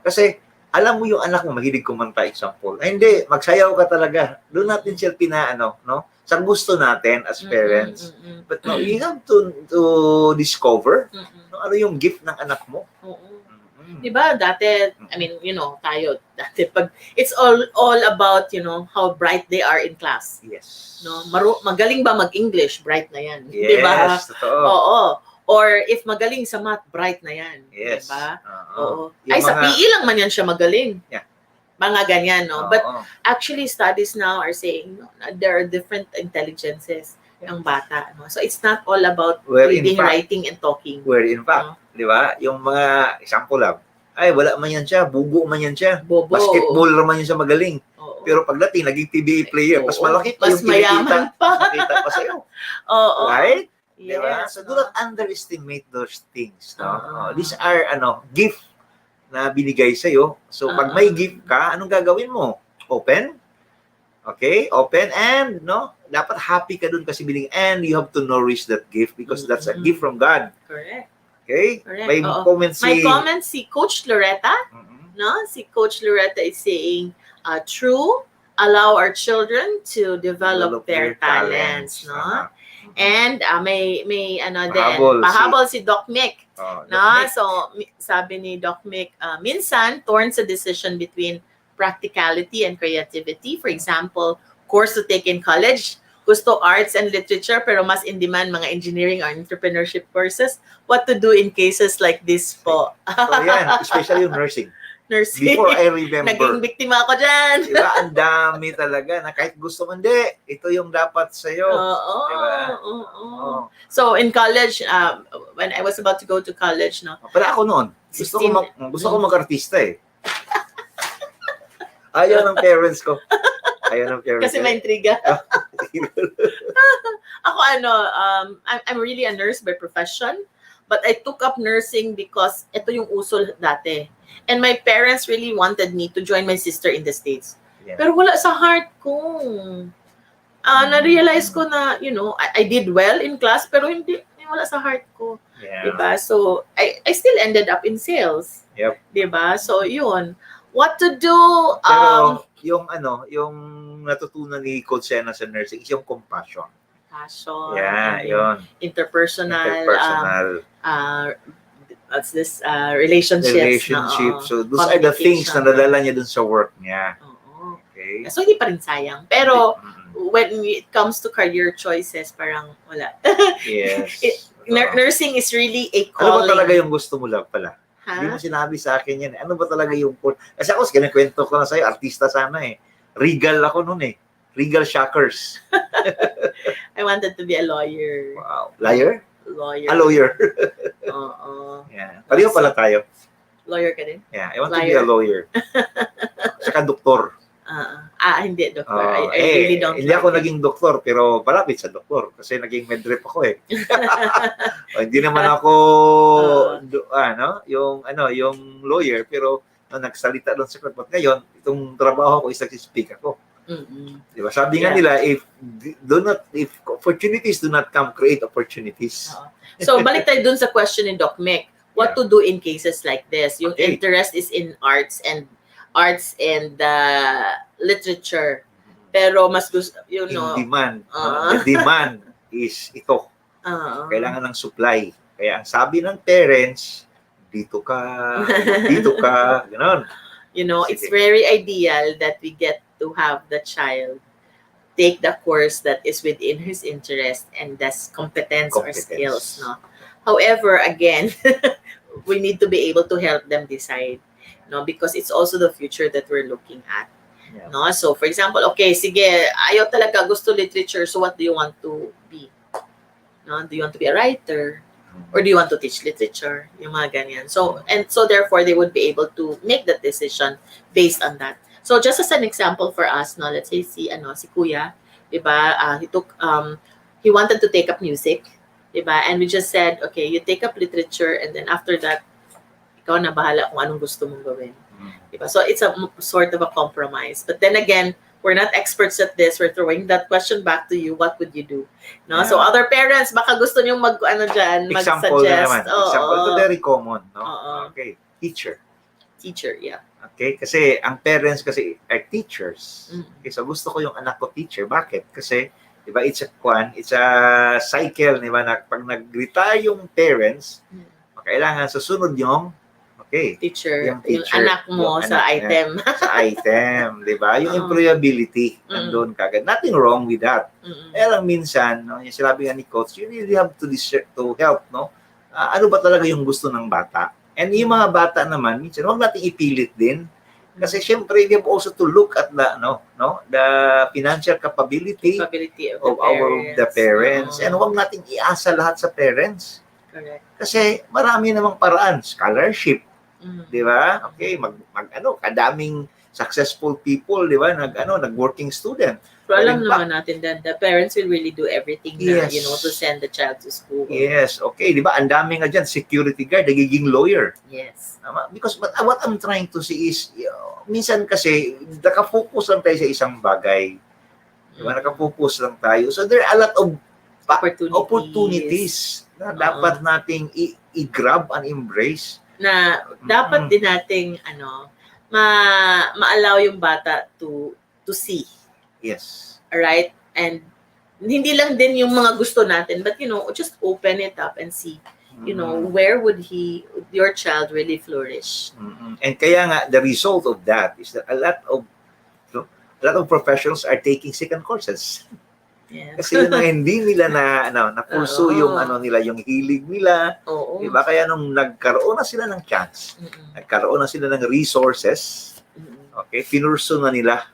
Kasi, alam mo yung anak mo, mahilig kumanta, example. Ay, hindi, magsayaw ka talaga. Doon natin siya no? Sa gusto natin as parents. But no, you have to discover ano yung gift ng anak mo. Diba, dati, I mean, tayo, dati, pag, it's all about, how bright they are in class. Yes. No? Magaling ba mag-English? Bright na yan. Yes, diba? totoo. Oo. Or if magaling sa math, bright na yan. Yes. Diba? Oo. Ay, sa PE lang man yan siya magaling. Yeah. Mga ganyan, no? Oo. But actually, studies now are saying there are different intelligences ng bata. No? So, it's not all about reading, writing, and talking. Where in fact, di ba? Yung mga example lang, ay, wala man yan siya, bugo man yan siya. Bobo. Basketball naman yan siya magaling. Oo. Pero pagdating, naging PBA player, mas malaki pa mas yung kinikita. mayaman pa. Nakita pa sa'yo. Oo. Right? Yes, Diba? So, do not underestimate those things. No? These are, gift na binigay sa'yo. So, pag may gift ka, anong gagawin mo? Open? Okay? Open and, no? Dapat happy ka dun kasi binigay. And you have to nourish that gift because that's a gift from God. Correct. Okay? Correct. May comment si Coach Loretta. No? Si Coach Loretta is saying, true, allow our children to develop their talents. No? And may pahabol si Doc Mick. No? So, sabi ni Doc Mick, minsan, torn sa decision between practicality and creativity. For example, course to take in college, gusto arts and literature, pero mas in demand mga engineering or entrepreneurship courses. What to do in cases like this po? So yan, especially yung nursing. Nursing. Before I remember. Naging biktima ako dyan. Diba? Ang dami talaga na kahit gusto mo, hindi. Ito yung dapat sa'yo. Oo. Diba? So, in college, when I was about to go to college, no? Pero ako noon, gusto ko mag-artista eh. Ayaw ng parents ko. Kasi may intriga. Ako I'm really a nurse by profession, but I took up nursing because ito yung uso dati. And my parents really wanted me to join my sister in the States. Yeah. Pero wala sa heart ko. Na-realize ko na, I did well in class, pero hindi wala sa heart ko. Yeah. Diba? So, I still ended up in sales. Yep. Diba? So, yun. What to do? Pero, yung natutunan ni Coach Sena sa nursing is yung compassion. Passion. Yeah, yun. Interpersonal. What's this? Relationships. So, those are the things na nadala niya dun sa work niya. Okay. So, hindi pa rin sayang. Pero, when it comes to career choices, parang wala. Yes. Nursing is really a calling. Ano ba talaga yung gusto mo lang pala? Ha? Hindi mo sinabi sa akin yan. Ano ba talaga yung... Kasi ako, kinakwento ko na sa'yo, artista sana eh. Regal ako noon eh. Regal Shockers. I wanted to be a lawyer. Wow. Liar? Lawyer. A lawyer. Oo. Yeah. Pareho pala tayo. Lawyer ka din? Yeah. I want to be a lawyer. Saka doktor. Hindi, doktor. I really don't Hindi ako naging doktor, pero malapit sa doktor. Kasi naging medrep ako eh. Hindi naman ako, yung lawyer, pero nagsalita doon sa court. Ngayon, itong trabaho ko is nag-speak ako. Diba? Sabi nga nila, if opportunities do not come, create opportunities. So, balik tayo dun sa question ni Doc Mick. What to do in cases like this? Yung interest is in arts and arts and literature. Pero mas gusto, you In know, demand. Ah. The demand is ito. ah, Kailangan ng supply. Kaya ang sabi ng parents, dito ka, dito ka, gano'n. you know, it's Sige. very ideal that we get to have the child take the course that is within his interest and that's competence or skills, no? However, again, we need to be able to help them decide, no? Because it's also the future that we're looking at. Yeah. No? So, for example, okay, sige, ayaw talaga gusto literature, so what do you want to be? No? Do you want to be a writer? Or do you want to teach literature? Yung mga ganyan. So, and so therefore, they would be able to make that decision based on that. So, just as an example for us, no, let's say si Kuya, diba, he wanted to take up music, diba? And we just said, okay, you take up literature and then after that, ikaw na bahala kung anong gusto mong gawin. Diba? So it's a sort of a compromise. But then again, we're not experts at this. We're throwing that question back to you. What would you do? No? Yeah. So other parents, baka gusto nyo Example na mag-suggest. naman. Example, ito very common. No? Oo. Okay. Teacher. Teacher, yeah. Okay? Kasi ang parents kasi are teachers. Mm. Okay, so gusto ko yung anak ko teacher. Bakit? Kasi, di ba, it's a cycle, di ba, na pag nag-retire yung parents, kailangan susunod yung Teacher. yung Yung anak mo yung sa anak item. sa item, di ba? Yung Oo. employability, nandun kagad. Nothing wrong with that. Mm-mm. Kaya lang minsan, no, yung sinabi nga ni Coach, you really have to help, no? Ano ba talaga yung gusto ng bata? And yung mga bata naman, minsan, huwag natin ipilit din. Kasi syempre, we have also to look at the financial capability of the parents. Oo. And huwag natin iasa lahat sa parents. Correct. Kasi marami namang paraan. Scholarship, Mm. di ba? Okay, kadaming successful people, di ba? Nag-working student. Pero alam Galing naman natin that the parents will really do everything na, Yes. to send the child to school. Yes, okay, di ba? Ang dami nga dyan, security guard, nagiging lawyer. Yes. Tama? Because what I'm trying to see is, minsan kasi, nakafocus lang tayo sa isang bagay. Di ba? Nakafocus lang tayo. So there are a lot of opportunities na dapat nating i-grab and embrace. Na dapat din nating ma-allow yung bata to see. Yes. Alright? And hindi lang din yung mga gusto natin, but just open it up and see, where would your child really flourish? And kaya nga, the result of that is that a lot of professionals are taking second courses. Yeah. Kasi yun ang hindi nila na pursue yung nila, yung hilig nila. Oo. Diba? Kaya nung nagkaroon na sila ng chance, nagkaroon na sila ng resources, okay, pinurso na nila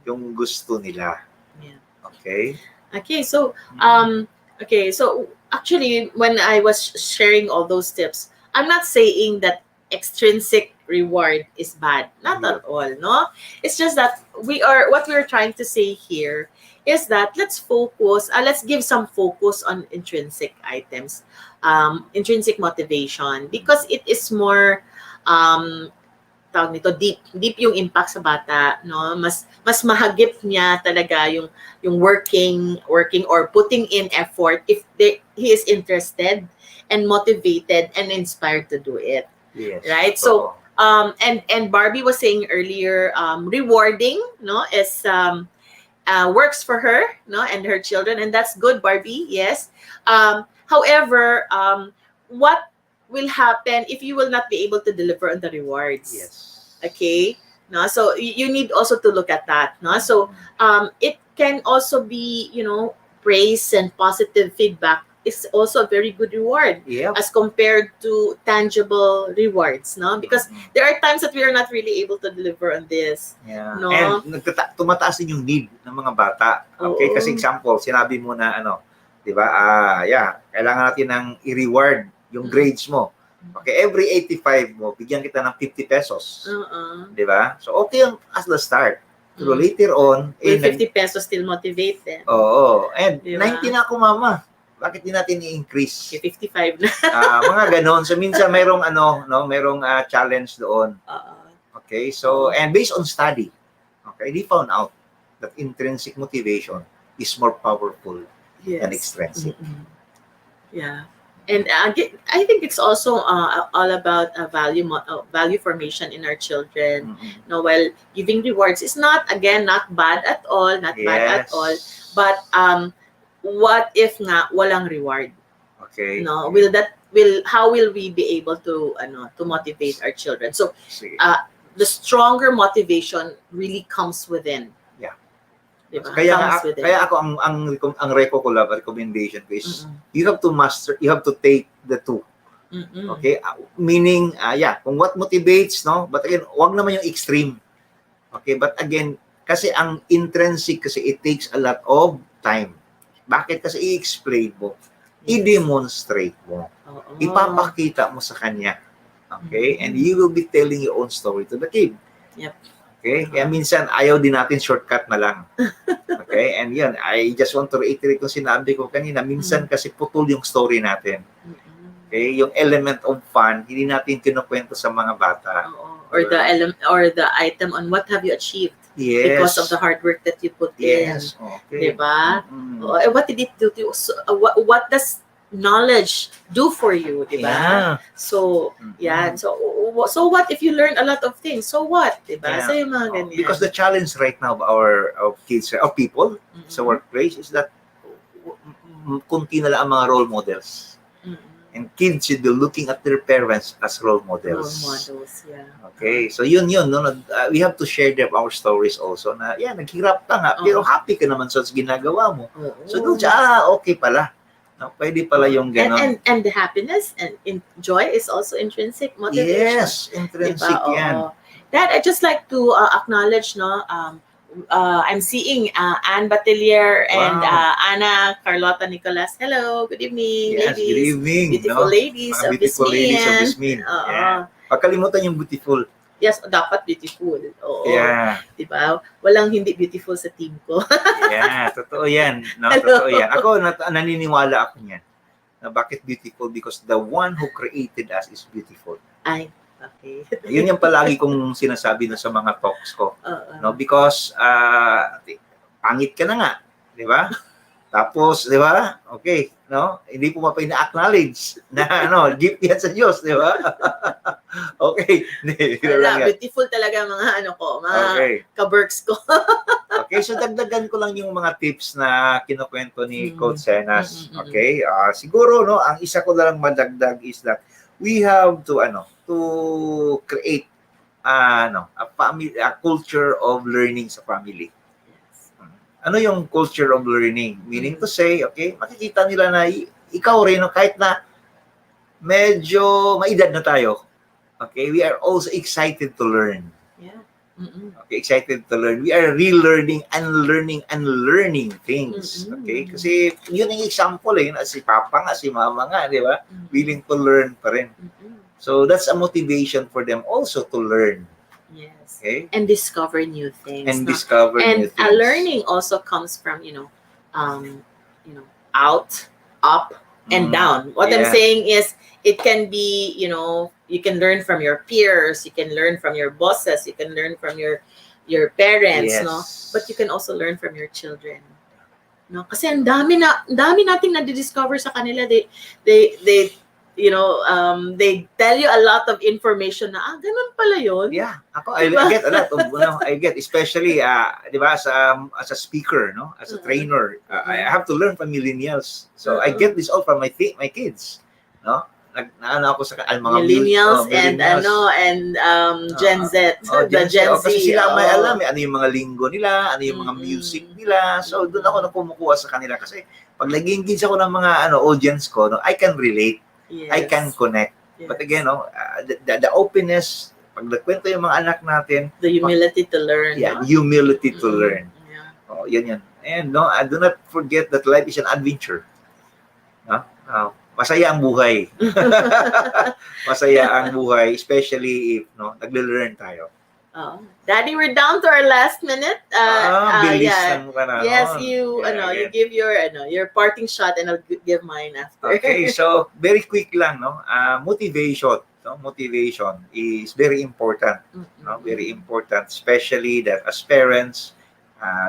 yung gusto nila. Yeah. Okay? Okay, so actually when I was sharing all those tips, I'm not saying that extrinsic reward is bad. Not at all, no? It's just that what we're trying to say here is that let's give some focus on intrinsic items, intrinsic motivation, because it is more tawag nito, deep yung impact sa bata, no? Mas mahagip niya talaga yung working or putting in effort if he is interested and motivated and inspired to do it. Yes. Right? So and Barbie was saying earlier, rewarding, no, is works for her, no, and her children, and that's good, Barbie. Yes. However, what will happen if you will not be able to deliver on the rewards? Yes. Okay. No, so you need also to look at that. No, so it can also be, praise and positive feedback is also a very good reward as compared to tangible rewards, no? Because there are times that we are not really able to deliver on this. Yeah. No? And tumataas din yung need ng mga bata. Okay? Oo. Kasi example, sinabi mo na di ba? Kailangan natin ng i-reward yung grades mo. Okay, every 85 mo, bigyan kita ng 50 pesos. Di ba? So okay yung as the start. Pero later on, Will 50 pesos still motivate them? Oo. And Diba? 90 na ako, mama. Bakit di natin i-increase? Okay, 55 na. Mga ganon. So minsan mayroong challenge doon. Okay? So and based on study, okay, they found out that intrinsic motivation is more powerful than extrinsic. Yeah. And I think it's also all about value formation in our children. Mm-mm. No, while giving rewards is not, again, not bad at all, not bad at all. Yes. But what if nga walang reward? Okay. No, how will we be able to to motivate our children? So Sige. the stronger motivation really comes within. Yeah. Diba? Kaya nga, Comes within. kaya ako ang recommendation ko is Mm-mm. you have to master, you have to take the two. Mm-mm. Okay? Meaning, yeah, kung what motivates, no? But again, wag naman yung extreme. Okay? But again, kasi ang intrinsic kasi it takes a lot of time. Bakit? Kasi i-explain mo, Yes. i-demonstrate mo, Oo. ipapakita mo sa kanya. Okay? Mhm. And you will be telling your own story to the kid. Yep. Okay? Kaya minsan, ayaw din natin shortcut na lang. Okay? And yun, I just want to reiterate kung sinabi ko kanina, minsan kasi putol yung story natin. Mm-mm. Okay? Yung element of fun, hindi natin kinukwento sa mga bata. Oo. Or the item on what have you achieved Yes. because of the hard work that you put Yes. in. Okay. Diba? Mm-mm. What did it do to you? So, what does knowledge do for you? Diba? Yeah. So, Mm-mm. yeah. So what if you learn a lot of things? So what? Diba? Yeah. So yung mga ganyan. Because the challenge right now of our kids, of people sa workplace is that kunti na lang ang mga role models. Mm-mm. And kids should be looking at their parents as role Role models. models, yeah. Okay, so yun. No, we have to share them our stories also na, yeah, naghirap ka nga, pero happy ka naman sa ginagawa mo. Oo. So doon siya, okay pala. No, pwede pala yung gano'n. And the happiness and joy is also intrinsic motivation. Yes, intrinsic Diba? yan. Oo. That I just like to acknowledge, no. I'm seeing Anne Batelier and Wow. Ana Carlota Nicolas. Hello, good evening, Yes, ladies. good evening. Beautiful no? ladies Mga of beautiful ladies of Bismian. Bismin. Oo. Yeah. Pagkalimutan yung beautiful. Yes, dapat beautiful. Oo. Yeah. Diba? Walang hindi beautiful sa team ko. Yeah, totoo yan. No, Hello. totoo yan. Ako, naniniwala ako niyan. Na bakit beautiful? Because the one who created us is beautiful. Ay, okay. Yun yung palagi kong sinasabi na sa mga talks ko. Oo. No, because pangit ka na nga, di ba? Tapos, di ba? Okay, no? Hindi po ina-acknowledge na gift yan sa Diyos, di ba? Okay. Wala, beautiful talaga mga mga Okay. ka-works ko. Okay, so dagdagan ko lang yung mga tips na kinukwento ni Coach Senas. Okay? Siguro ang isa ko na lang madagdag is that we have to create a culture of learning sa family. Ano yung culture of learning? Meaning to say, okay, makikita nila na ikaw rin, kahit na medyo maedad na tayo, okay, we are also excited to learn. Yeah. Mm-mm. Okay, excited to learn. We are relearning and learning things. Okay? Kasi yun ang example si Papa nga, si Mama nga, di ba? Willing to learn pa rin. So that's a motivation for them also to learn. Yes. Okay? And discover new things. And discover new things. And learning also comes from, out, up, and down. What I'm saying is, it can be, you can learn from your peers, you can learn from your bosses, you can learn from your parents, Yes. no? But you can also learn from your children. No? Kasi ang dami nating na-discover sa kanila. They tell you a lot of information na, ganun pala yun. Yeah, ako, I get a lot of, I get, especially, di ba, as a speaker, no? As a trainer, I have to learn from millennials. So, I get this all from my kids, no? Ako sa mga millennials and Gen Z, the Gen Z. Kasi sila may alam, ano yung mga linggo nila, ano yung mga music nila. So, doon ako napumukuha sa kanila kasi pag nag-engage ako ng mga audience ko, I can relate. Yes. I can connect. Yes. But again, the openness, pag nagkwento yung mga anak natin, the humility to learn. yeah, no? humility to learn. Yeah. Yan. And I do not forget that life is an adventure. Masaya ang buhay. Masaya ang buhay, especially if nagle-learn tayo. Oh. Daddy, we're down to our last minute. Bilis yeah. ng panahon. Yes, you you give your parting shot and I'll give mine after. Okay, so very quick lang, motivation. Motivation is very important. Very important, especially that as parents,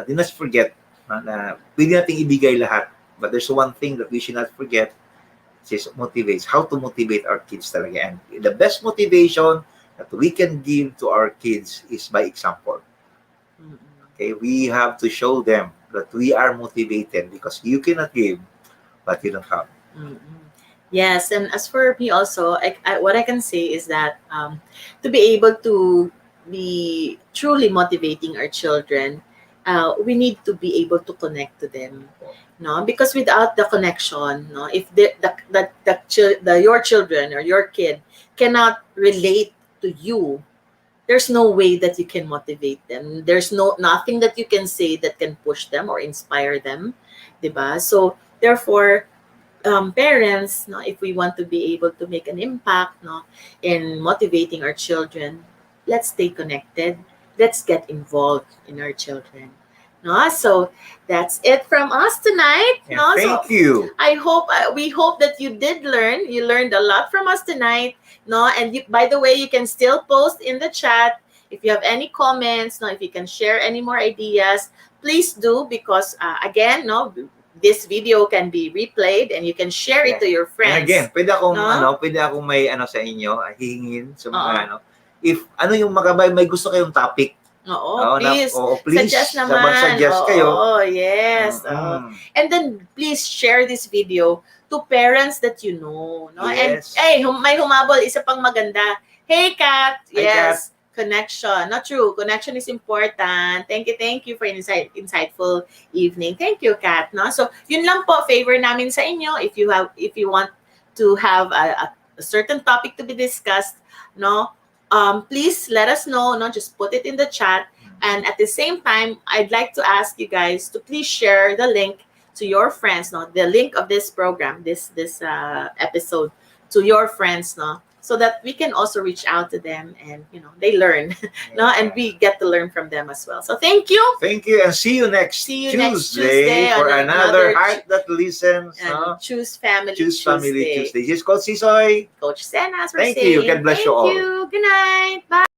do not forget na pwede nating ibigay lahat. But there's one thing that we should not forget. She's motivates. How to motivate our kids talaga. And the best motivation that we can give to our kids is by example. Mm-mm. Okay, we have to show them that we are motivated because you cannot give what you don't have. Mm-mm. Yes, and as for me also, what I can say is that to be able to be truly motivating our children, we need to be able to connect to them, no? Because without the connection, no, if your children or your kid cannot relate to you, there's no way that you can motivate them. There's nothing that you can say that can push them or inspire them, 'di ba? So therefore, parents, no, if we want to be able to make an impact, no, in motivating our children, let's stay connected. Let's get involved in our children. No, so that's it from us tonight. And No, so thank you. we hope that you did learn. You learned a lot from us tonight. No, and by the way, you can still post in the chat if you have any comments. No, if you can share any more ideas, please do, because again, no, this video can be replayed and you can share it to your And friends. again, No? pwede akong may sa inyo, hihingin sa mga Oo. if yung may gusto kayong topic. Oo, please. Please, Suggest suggest naman. kayo. Oo, yes. And then please share this video to parents that you know. No? Yes. And may humabol, isa pang maganda. Hey, Kat. Hi, Yes. Connection. Not true. Connection is important. Thank you for insightful evening. Thank you, Kat. No? So, yun lang po, favor namin sa inyo. If you want to have a certain topic to be discussed, no, please let us know. No, just put it in the chat. And at the same time, I'd like to ask you guys to please share the link to your friends. No, the link of this program, this episode, to your friends. No, so that we can also reach out to them and they learn. No, and we get to learn from them as well. So thank you. Thank you, and see you next Tuesday for another Heart That Listens. And Choose Family Choose Family Tuesday. Tuesday. This is called Sisoy. Coach Senas. Thank you. God bless you all. Thank you. Good night. Bye.